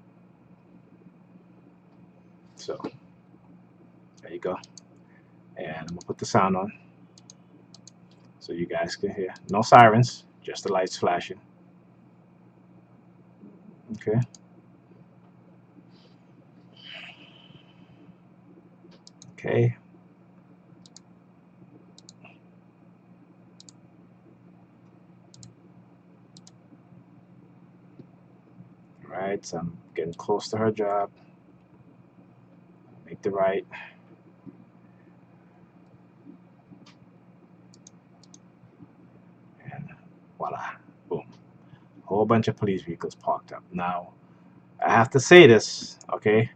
Speaker 1: So there you go, and I'm gonna put the sound on so you guys can hear. No sirens, just the lights flashing. Okay. Okay. Right, so I'm getting close to her job. Make the right. And voila, boom. Whole bunch of police vehicles parked up. Now, I have to say this, okay?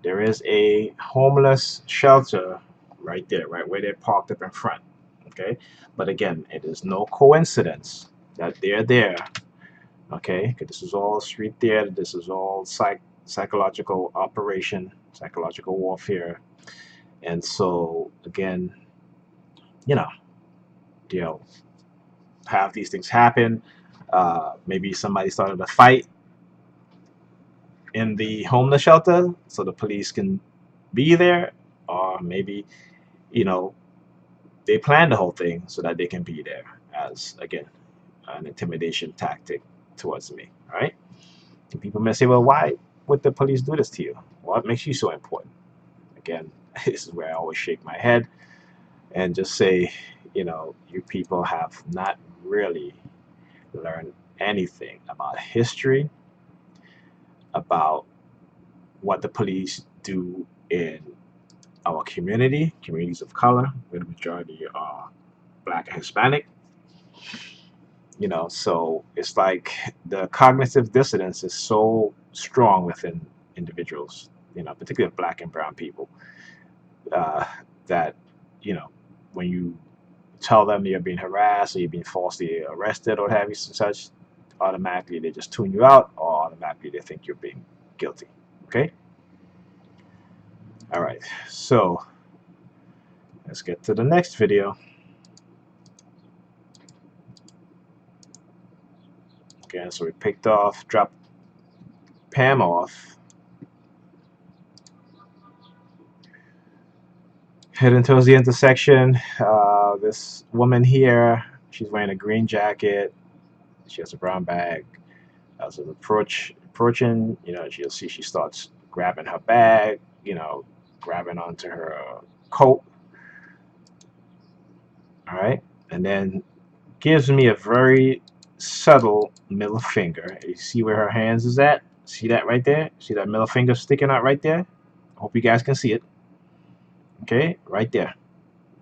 Speaker 1: There is a homeless shelter right there, right where they're parked up in front, okay? But again, it is no coincidence that they're there, okay? Because this is all street theater. This is all psychological operation, psychological warfare. And so, again, you know, they'll have these things happen. Maybe somebody started a fight in the homeless shelter so the police can be there, or maybe, you know, they plan the whole thing so that they can be there as, again, an intimidation tactic towards me, right? And people may say, well, why would the police do this to you? What makes you so important? Again, this is where I always shake my head and just say, you people have not really learned anything about history, about what the police do in our communities of color, where the majority are Black and Hispanic. So it's like the cognitive dissonance is so strong within individuals, particularly black and brown people, uh, that you know when you tell them you're being harassed or you're being falsely arrested or what have you, such, automatically they just tune you out, or automatically they think you're being guilty. Okay. All right, so let's get to the next video. Okay, so we dropped Pam off, heading towards the intersection. This woman here, she's wearing a green jacket. She has a brown bag. As an approaching, you'll see she starts grabbing her bag, grabbing onto her coat. All right, and then gives me a very subtle middle finger. You see where her hands is at? See that right there? See that middle finger sticking out right there? I hope you guys can see it. Okay, right there.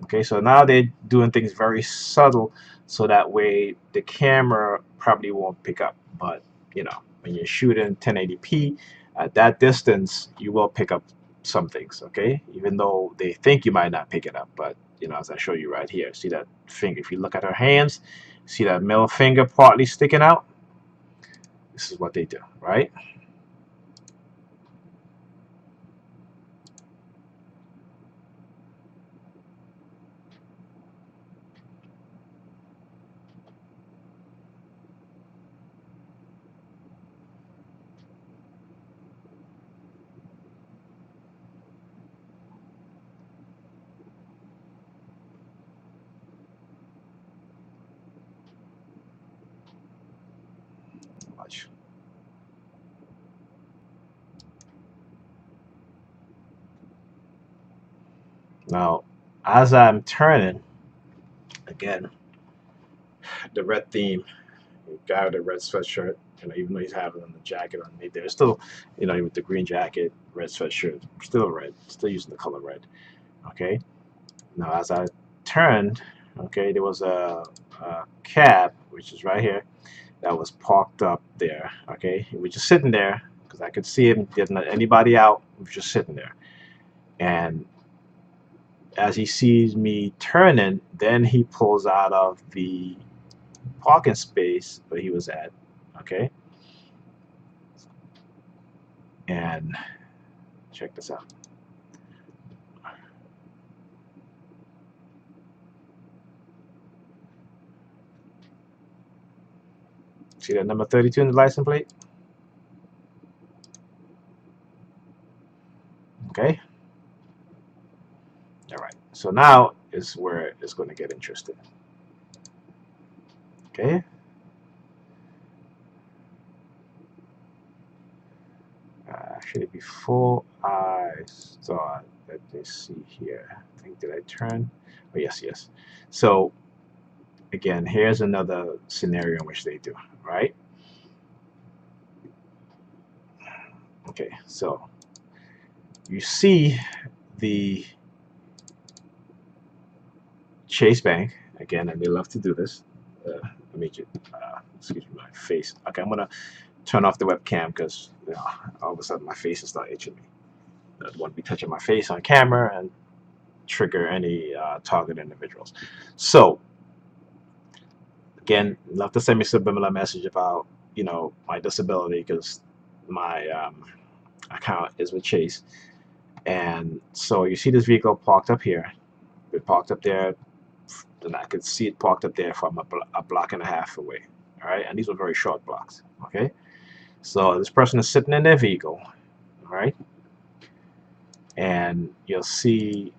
Speaker 1: Okay, so now they're doing things very subtle, so that way the camera probably won't pick up. But when you're shooting 1080p at that distance, you will pick up some things. Okay, even though they think you might not pick it up, but as I show you right here, see that finger? If you look at her hands, see that middle finger partly sticking out. This is what they do, right? Watch. Now, as I'm turning, again, the red theme, the guy with the red sweatshirt, even though he's having the jacket underneath there, still, with the green jacket, red sweatshirt, still red, still using the color red. Okay. Now, as I turned, okay, there was a cab, which is right here, that was parked up there. Okay, he was just sitting there because I could see him, didn't let anybody out. He was just sitting there, and as he sees me turning, then he pulls out of the parking space where he was at. Okay, and check this out. See that number 32 in the license plate? Okay. All right. So now is where it's going to get interesting. Okay. Actually, before I start, let me see here. I think, did I turn? Oh, yes, yes. So again, here's another scenario in which they do, right? Okay, so you see the Chase Bank again, and they love to do this. Let me just, excuse me, my face. Okay, I'm gonna turn off the webcam because all of a sudden my face is start itching me. I don't want to be touching my face on camera and trigger any target individuals. So again, love to send me subliminal message about my disability, because my account is with Chase, and so you see this vehicle parked up here. It parked up there, and I could see it parked up there from a block and a half away. All right, and these were very short blocks. Okay, so this person is sitting in their vehicle. All right, and you'll see.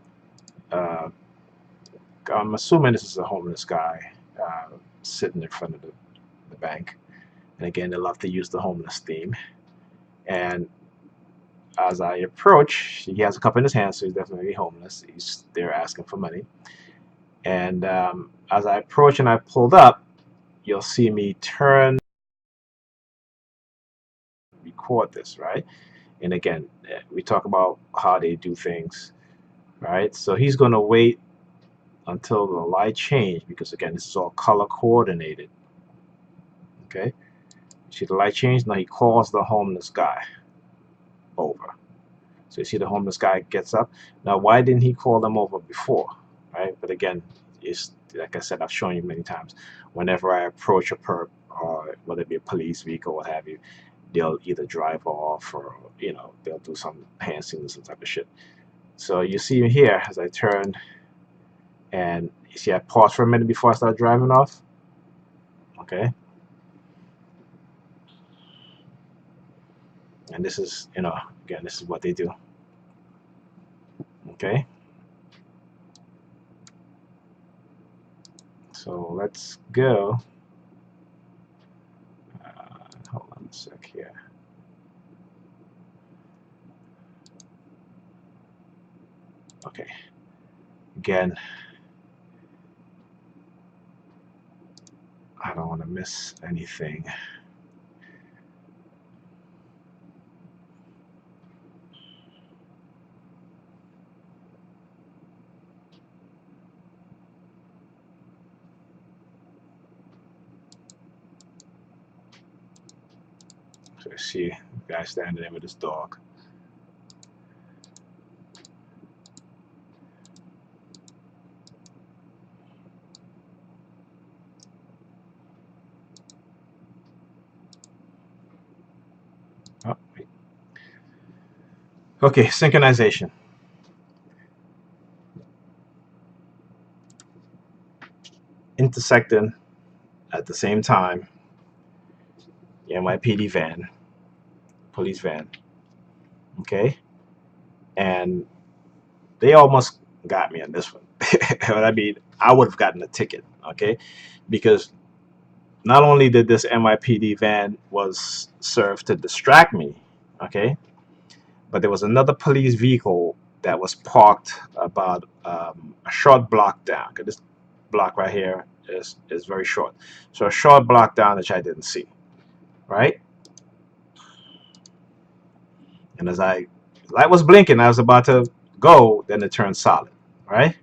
Speaker 1: I'm assuming this is a homeless guy sitting in front of the bank. And again, they love to use the homeless theme. And as I approach, he has a cup in his hand, so he's definitely homeless. He's there asking for money. And as I approach and I pulled up, you'll see me turn, record this, right? And again, we talk about how they do things, right? So he's going to wait until the light change, because again, this is all color coordinated. Okay, see the light change. Now he calls the homeless guy over. So you see the homeless guy gets up. Now, why didn't he call them over before? Right? But again, it's like I said, I've shown you many times. Whenever I approach a perp, or whether it be a police vehicle, what have you, they'll either drive off or they'll do some hand signals, some type of shit. So you see here as I turn, and you see I pause for a minute before I start driving off. Okay. And this is, again, this is what they do. Okay. So let's go. Hold on a sec here. Okay. Again, I don't want to miss anything. So you see the guy standing there with his dog. Oh, wait. Okay, synchronization. Intersecting at the same time, the NYPD van, police van. Okay, and they almost got me on this one. I mean, I would have gotten a ticket. Okay, because not only did this NYPD van was served to distract me, okay, but there was another police vehicle that was parked about a short block down. Okay, this block right here is very short, so a short block down which I didn't see, right? And as light was blinking, I was about to go, then it turned solid, right?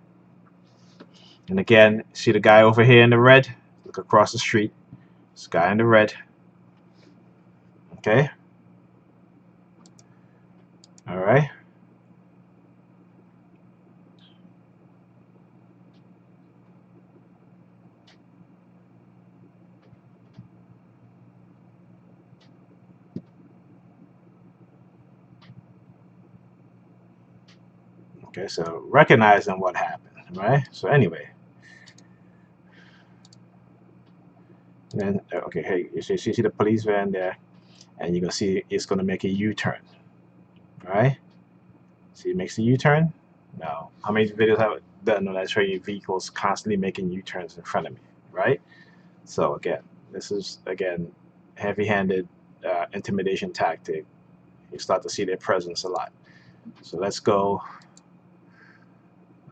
Speaker 1: And again, see the guy over here in the red? Look across the street. This guy in the red. Okay. All right. Okay, so recognizing what happened, right? So anyway, then okay, hey, you see the police van there, and you're gonna see it's gonna make a U-turn, right? See, it makes a U-turn. Now, how many videos have I done when I show you vehicles constantly making U-turns in front of me, right? So again, this is again heavy-handed intimidation tactic. You start to see their presence a lot. So let's go.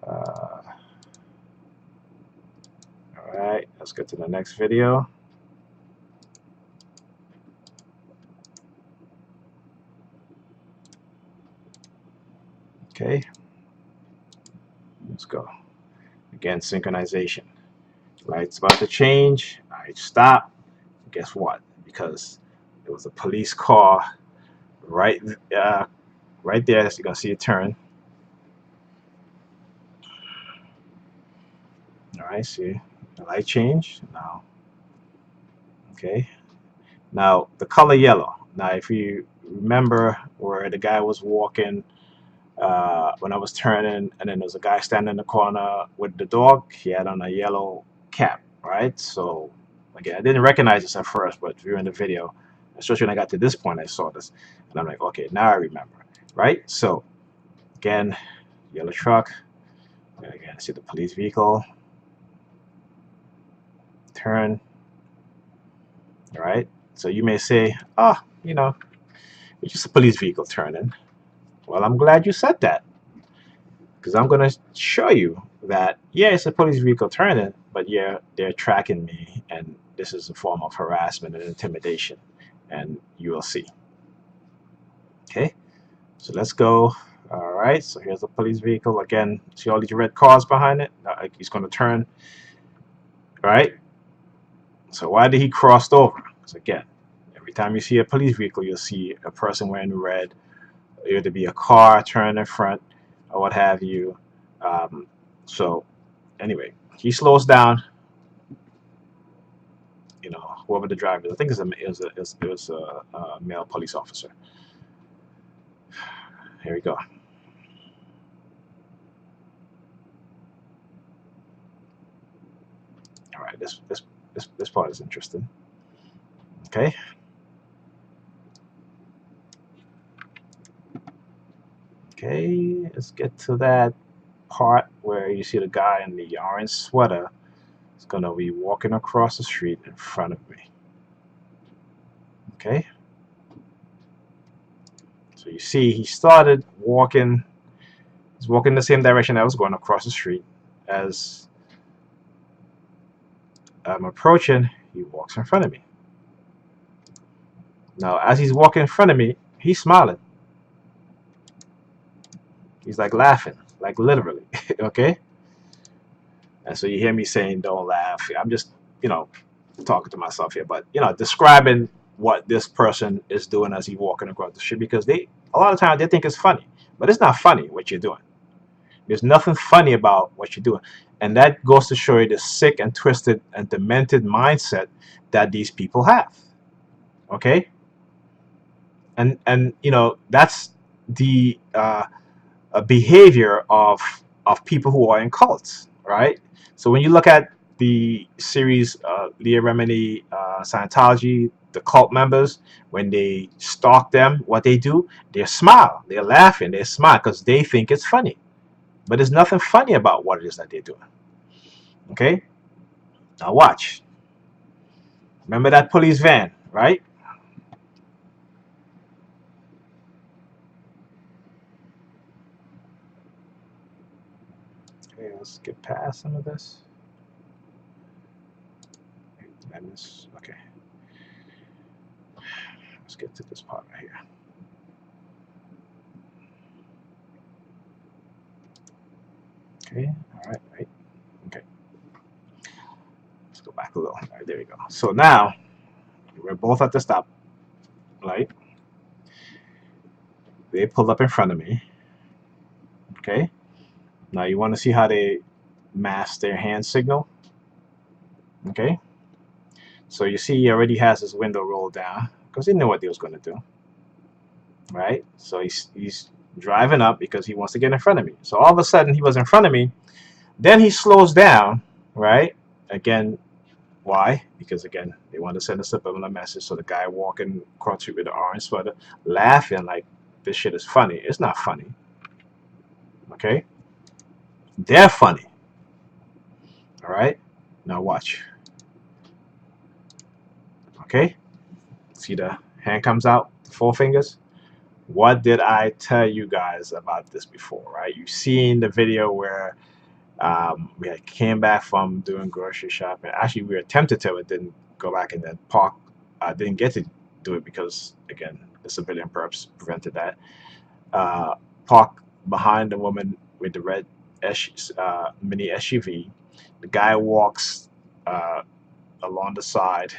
Speaker 1: All right, let's get to the next video. Okay, let's go. Again, synchronization. Light's about to change. I stop. Guess what? Because there was a police car right, right there. So you're gonna see it turn. All right, see the light change now. Okay, now the color yellow. Now, if you remember where the guy was walking when I was turning, and then there's a guy standing in the corner with the dog. He had on a yellow cap, right? So again, I didn't recognize this at first, but viewing the video, especially when I got to this point, I saw this, and I'm like, okay, now I remember, right? So again, yellow truck. Again, see the police vehicle. Turn. All right. So you may say, oh, it's just a police vehicle turning. Well, I'm glad you said that, because I'm going to show you that, yeah, it's a police vehicle turning, but yeah, they're tracking me, and this is a form of harassment and intimidation, and you will see. Okay, so let's go. All right, so here's the police vehicle. Again, see all these red cars behind it? He's going to turn, right? So why did he cross over? So again, every time you see a police vehicle, you'll see a person wearing red, either be a car turning in front or what have you. Um, so anyway, he slows down. You know, whoever the driver is, I think it was a male police officer. Here we go. All right, this part is interesting. Okay, okay, let's get to that part where you see the guy in the orange sweater is gonna be walking across the street in front of me. Okay, so you see he started walking. He's walking the same direction I was going across the street. As I'm approaching, he walks in front of me. Now, as he's walking in front of me, he's smiling. He's like laughing, like literally. Okay, and so you hear me saying, "Don't laugh." I'm just, you know, talking to myself here, but describing what this person is doing as he walking across the street, because they a lot of times they think it's funny, but it's not funny what you're doing. There's nothing funny about what you're doing, and that goes to show you the sick and twisted and demented mindset that these people have. Okay, and that's the behavior of people who are in cults, right? So when you look at the series Leah Remini, Scientology, the cult members, when they stalk them, what they do, they smile, they're laughing, they smile because they think it's funny. But there's nothing funny about what it is that they're doing. Okay, now watch. Remember that police van, right? Okay, let's get past some of this. Okay, let's get to this part right here. Okay, all right, right. Okay, let's go back a little. All right, there we go. So now we're both at the stop light. They pulled up in front of me. Okay, now you want to see how they mask their hand signal. Okay, so you see he already has his window rolled down because he knew what he was going to do. Right, so he's driving up because he wants to get in front of me. So all of a sudden he was in front of me. Then he slows down. Right, again. Why? Because again, they want to send a subliminal message. So the guy walking across the street with the orange sweater, laughing like this shit is funny. It's not funny. Okay? They're funny. All right? Now watch. Okay? See the hand comes out, the four fingers? What did I tell you guys about this before, right? You've seen the video where we had came back from doing grocery shopping. Actually, we attempted to, but didn't go back and then park. Didn't get to do it because, again, the civilian perps prevented that. Uh, Park behind the woman with the red mini SUV. The guy walks uh, along the side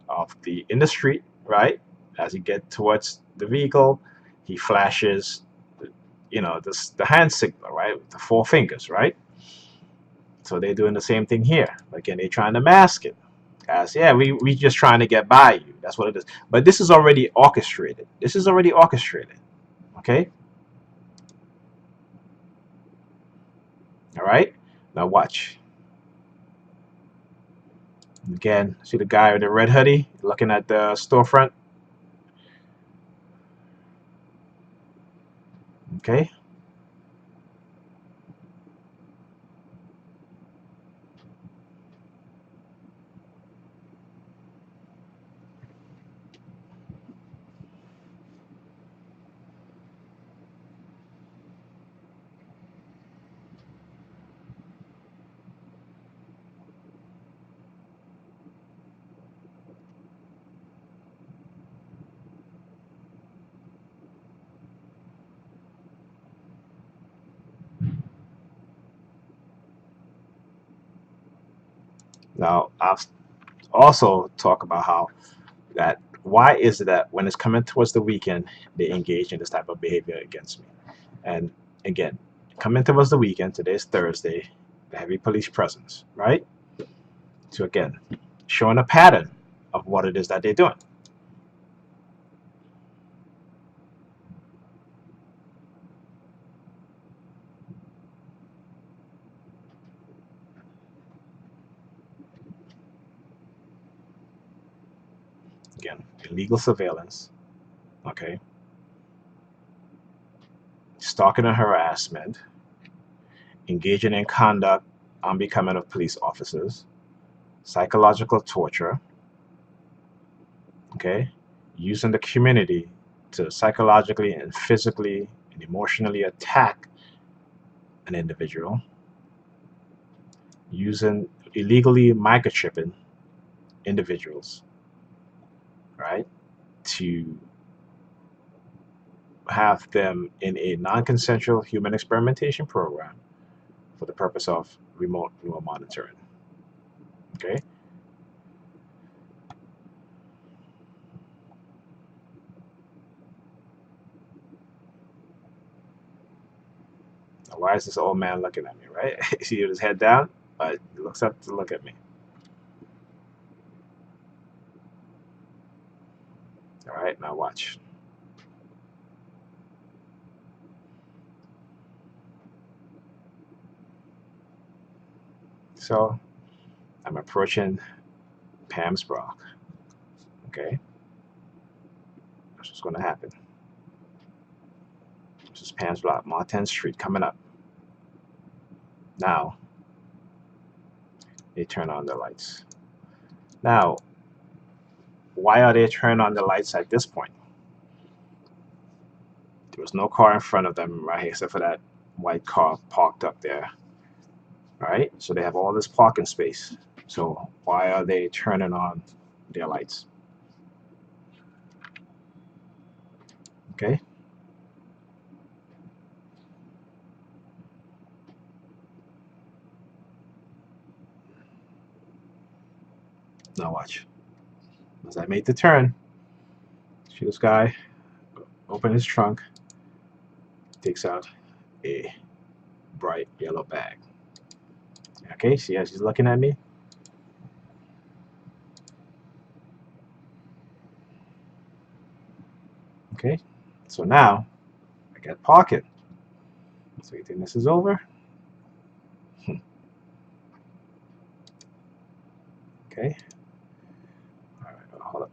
Speaker 1: of in the street, right? As he get towards the vehicle, he flashes, the hand signal, right, with the four fingers, right? So they're doing the same thing here. Again, they're trying to mask it as, yeah, we just trying to get by you. That's what it is. But this is already orchestrated. This is already orchestrated. Okay. All right. Now watch. Again, see the guy with the red hoodie looking at the storefront. Okay. Now I've also talk about how why is it that when it's coming towards the weekend, they engage in this type of behavior against me? And again, coming towards the weekend, today's Thursday, the heavy police presence, right? So again, showing a pattern of what it is that they're doing. Again, illegal surveillance, okay, stalking and harassment, engaging in conduct unbecoming of police officers, psychological torture, okay, using the community to psychologically and physically and emotionally attack an individual, using illegally microchipping individuals, right, to have them in a non-consensual human experimentation program for the purpose of remote neural monitoring. Okay. Now, why is this old man looking at me, right? See his head down, but he looks up to look at me. All right, now watch. So I'm approaching Pam's Brock. Okay, that's what's going to happen. This is Pam's Block, Martin Street, coming up. Now they turn on the lights. Now, why are they turning on the lights at this point? There was no car in front of them right here except for that white car parked up there. All right, so they have all this parking space. So why are they turning on their lights? Okay. Now watch. As I made the turn, see this guy open his trunk, takes out a bright yellow bag. Okay, see as he's looking at me? Okay, so now I got parking. So you think this is over? Okay. All right, hold up.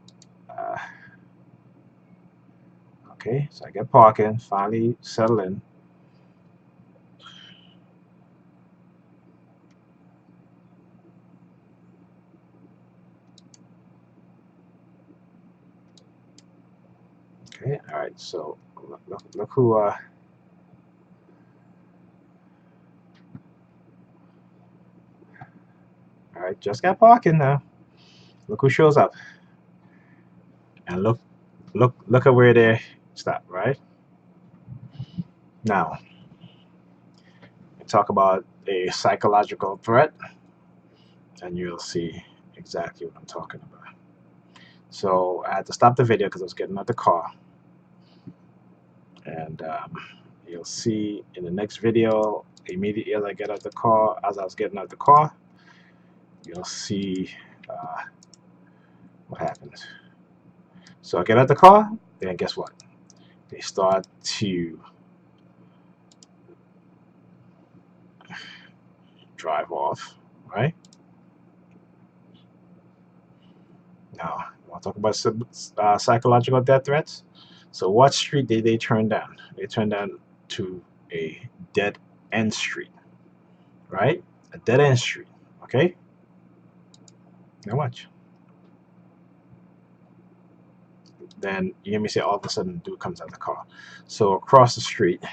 Speaker 1: Okay, so I get parking, finally settle in. Okay, all right, so look who, all right, just got parking now. Look who shows up. And look at where they stop, right? Now, talk about a psychological threat, and you'll see exactly what I'm talking about. So I had to stop the video because I was getting out the car. And you'll see in the next video, immediately as I get out the car, as I was getting out the car, you'll see what happens. So I get out the car, then guess what? They start to drive off, right? Now, I want to talk about psychological death threats. So what street did they turn down? They turned down to a dead end street, right? A dead end street, okay? Now watch. Then you hear me say all of a sudden dude comes out of the car. So across the street,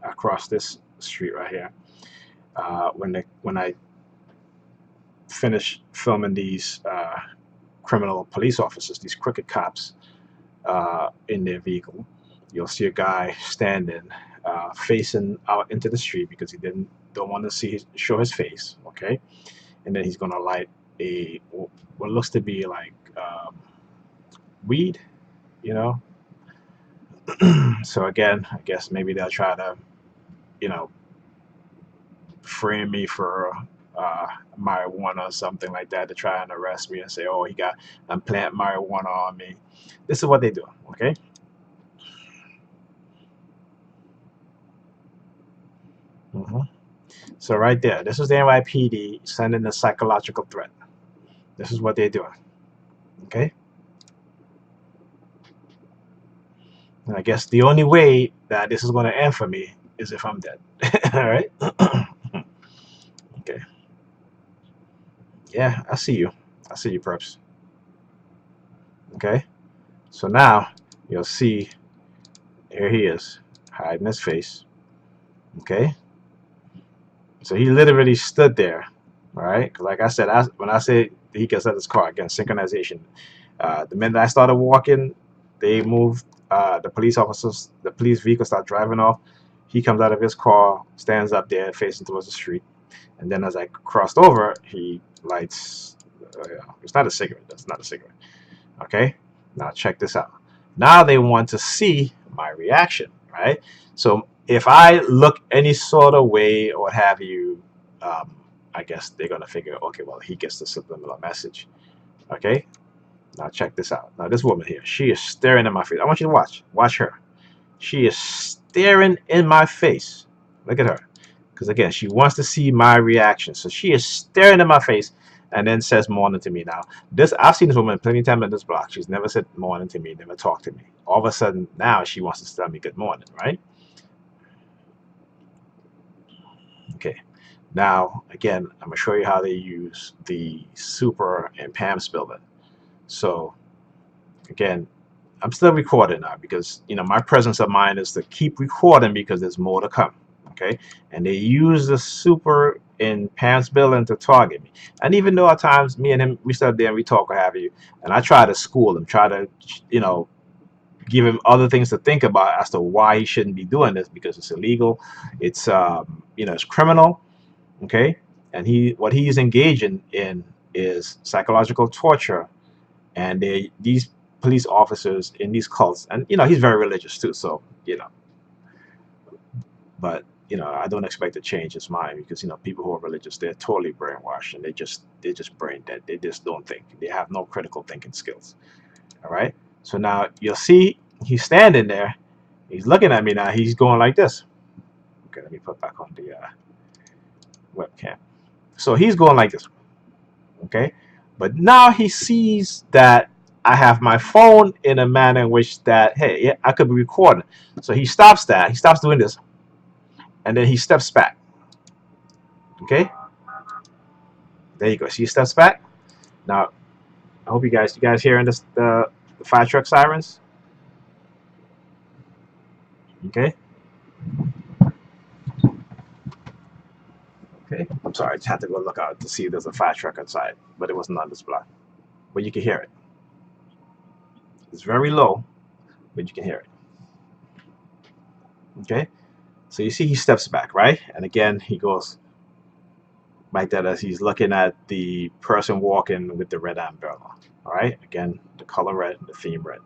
Speaker 1: across this street right here, when I finish filming these criminal police officers, these crooked cops in their vehicle, you'll see a guy standing facing out into the street because he don't want to show his face, okay? And then he's gonna light a what looks to be like weed, you know. So again, I guess maybe they'll try to, you know, frame me for marijuana or something like that to try and arrest me and say, oh, he got and plant marijuana on me. This is what they do. Okay. hmm So right there, this is the NYPD sending a psychological threat. This is what they're doing. Okay. And I guess the only way that this is going to end for me is if I'm dead. All right. Okay. Yeah, I see you. I see you, perps. Okay. So now you'll see here he is hiding his face. Okay. So he literally stood there. All right. 'Cause like I said, when I said he gets out of his car, again, synchronization. The minute I started walking, they moved. The police officers, the police vehicle start driving off. He comes out of his car, stands up there, facing towards the street. And then as I crossed over, he lights. It's not a cigarette. That's not a cigarette. Okay. Now check this out. Now they want to see my reaction, right? So if I look any sort of way or what have you, um, I guess they're gonna figure, okay, well, he gets the subliminal message. Okay. Now check this out. Now this woman here, she is staring in my face. I want you to watch. Watch her. She is staring in my face. Look at her. Because again, she wants to see my reaction. So she is staring in my face and then says morning to me. Now, this I've seen this woman plenty of time in this block. She's never said morning to me, never talked to me. All of a sudden, now she wants to tell me good morning, right? Okay. Now, again, I'm gonna show you how they use the super and Pam spiller. So again, I'm still recording now because my presence of mind is to keep recording because there's more to come. Okay, and they use the super in Pam's building to target me. And even though at times me and him we sit there and we talk or have you, and I try to school him, try to you know give him other things to think about as to why he shouldn't be doing this because it's illegal, it's it's criminal. Okay, and what he's engaging in is psychological torture, and these police officers in these cults, and he's very religious too, so but I don't expect to change his mind because people who are religious, they're totally brainwashed and they're just brain dead. They just don't think. They have no critical thinking skills. All right. So now you'll see he's standing there. He's looking at me now. He's going like this. Okay, let me put back on the webcam. So he's going like this. Okay, but now he sees that I have my phone in a manner in which that, hey, yeah, I could be recording. So he stops that. He stops doing this, and then he steps back. Okay, there you go. See, he steps back. Now, I hope you guys hearing this the fire truck sirens. Okay. Okay. I'm sorry. I just had to go look out to see if there's a fire truck outside, but it wasn't on this block. But you can hear it. It's very low, but you can hear it. Okay. So you see, he steps back, right? And again, he goes like that as he's looking at the person walking with the red umbrella. All right. Again, the color red, the theme red.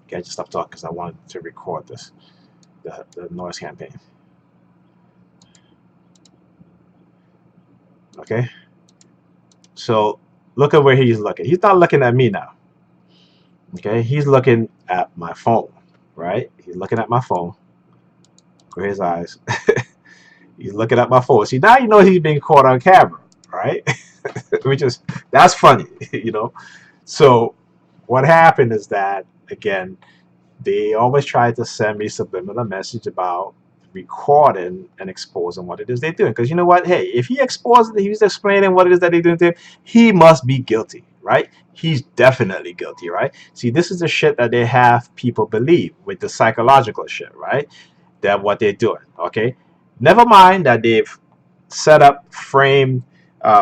Speaker 1: Okay, I just stopped talking because I wanted to record this, the noise campaign. Okay. So look at where he's looking. He's not looking at me now. Okay. He's looking at my phone, right? He's looking at my phone. Where his eyes. He's looking at my phone. See, now he's being caught on camera, right? Which is that's funny, you know. So what happened is that again, they always try to send me subliminal message about recording and exposing what it is they're doing. Because you know what? Hey, if he exposed it, he's explaining what it is that they're doing to him, he must be guilty, right? He's definitely guilty, right? See, this is the shit that they have people believe with the psychological shit, right? That what they're doing, okay? Never mind that they've set up, framed,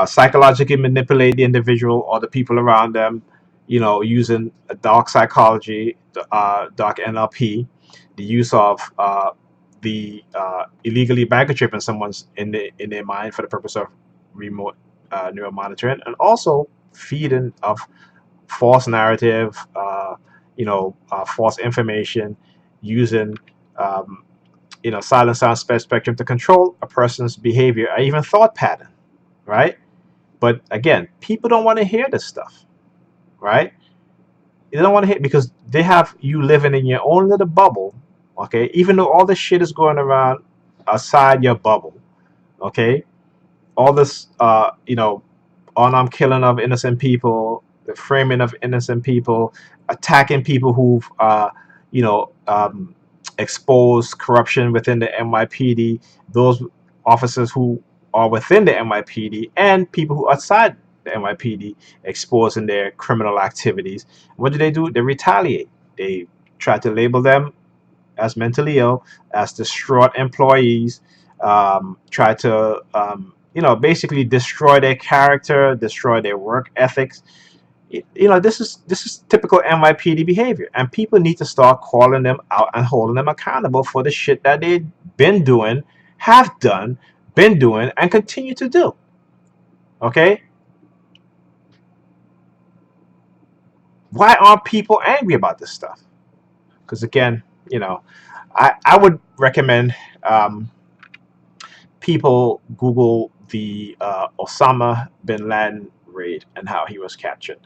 Speaker 1: psychologically manipulate the individual or the people around them, using a dark psychology, dark NLP, the use of the illegally microchipping someone's in their mind for the purpose of remote neural monitoring, and also feeding of false narrative, false information, using silent sound spectrum to control a person's behavior or even thought pattern, right? But again, people don't want to hear this stuff, right? They don't want to hear, because they have you living in your own little bubble, okay? Even though all this shit is going around outside your bubble, okay? All this, unarmed killing of innocent people, the framing of innocent people, attacking people who've, you know, um, exposed corruption within the NYPD, those officers who are within the NYPD, and people who are outside the NYPD exposing their criminal activities. What do? They retaliate. They try to label them as mentally ill, as distraught employees, try to basically destroy their character, destroy their work ethics. This is typical NYPD behavior, and people need to start calling them out and holding them accountable for the shit that they've been doing, have done, been doing, and continue to do. Okay, why aren't people angry about this stuff? Because again, I would recommend people Google the Osama bin Laden raid and how he was captured,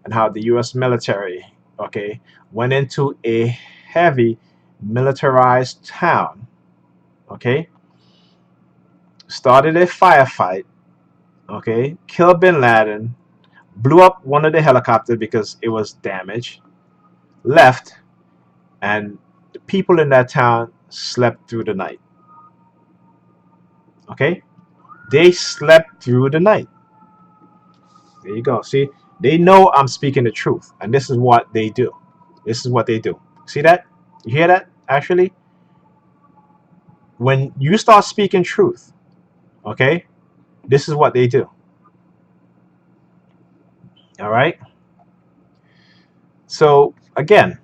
Speaker 1: and how the U.S. military, okay, went into a heavy militarized town, okay, started a firefight, okay, killed bin Laden, blew up one of the helicopters because it was damaged, left, and the people in that town slept through the night. Okay, they slept through the night. There you go. See, they know I'm speaking the truth, and this is what they do. This is what they do. See that? You hear that? Actually, when you start speaking truth, okay, this is what they do. All right. So again,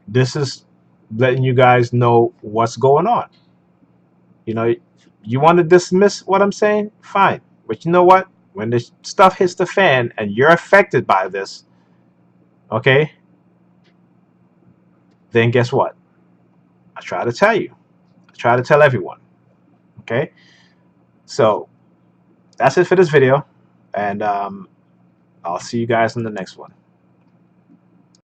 Speaker 1: this is letting you guys know what's going on. You want to dismiss what I'm saying? Fine. But you know what? When this stuff hits the fan and you're affected by this, okay, then guess what? I try to tell you. I try to tell everyone. Okay. So that's it for this video, and I'll see you guys in the next one.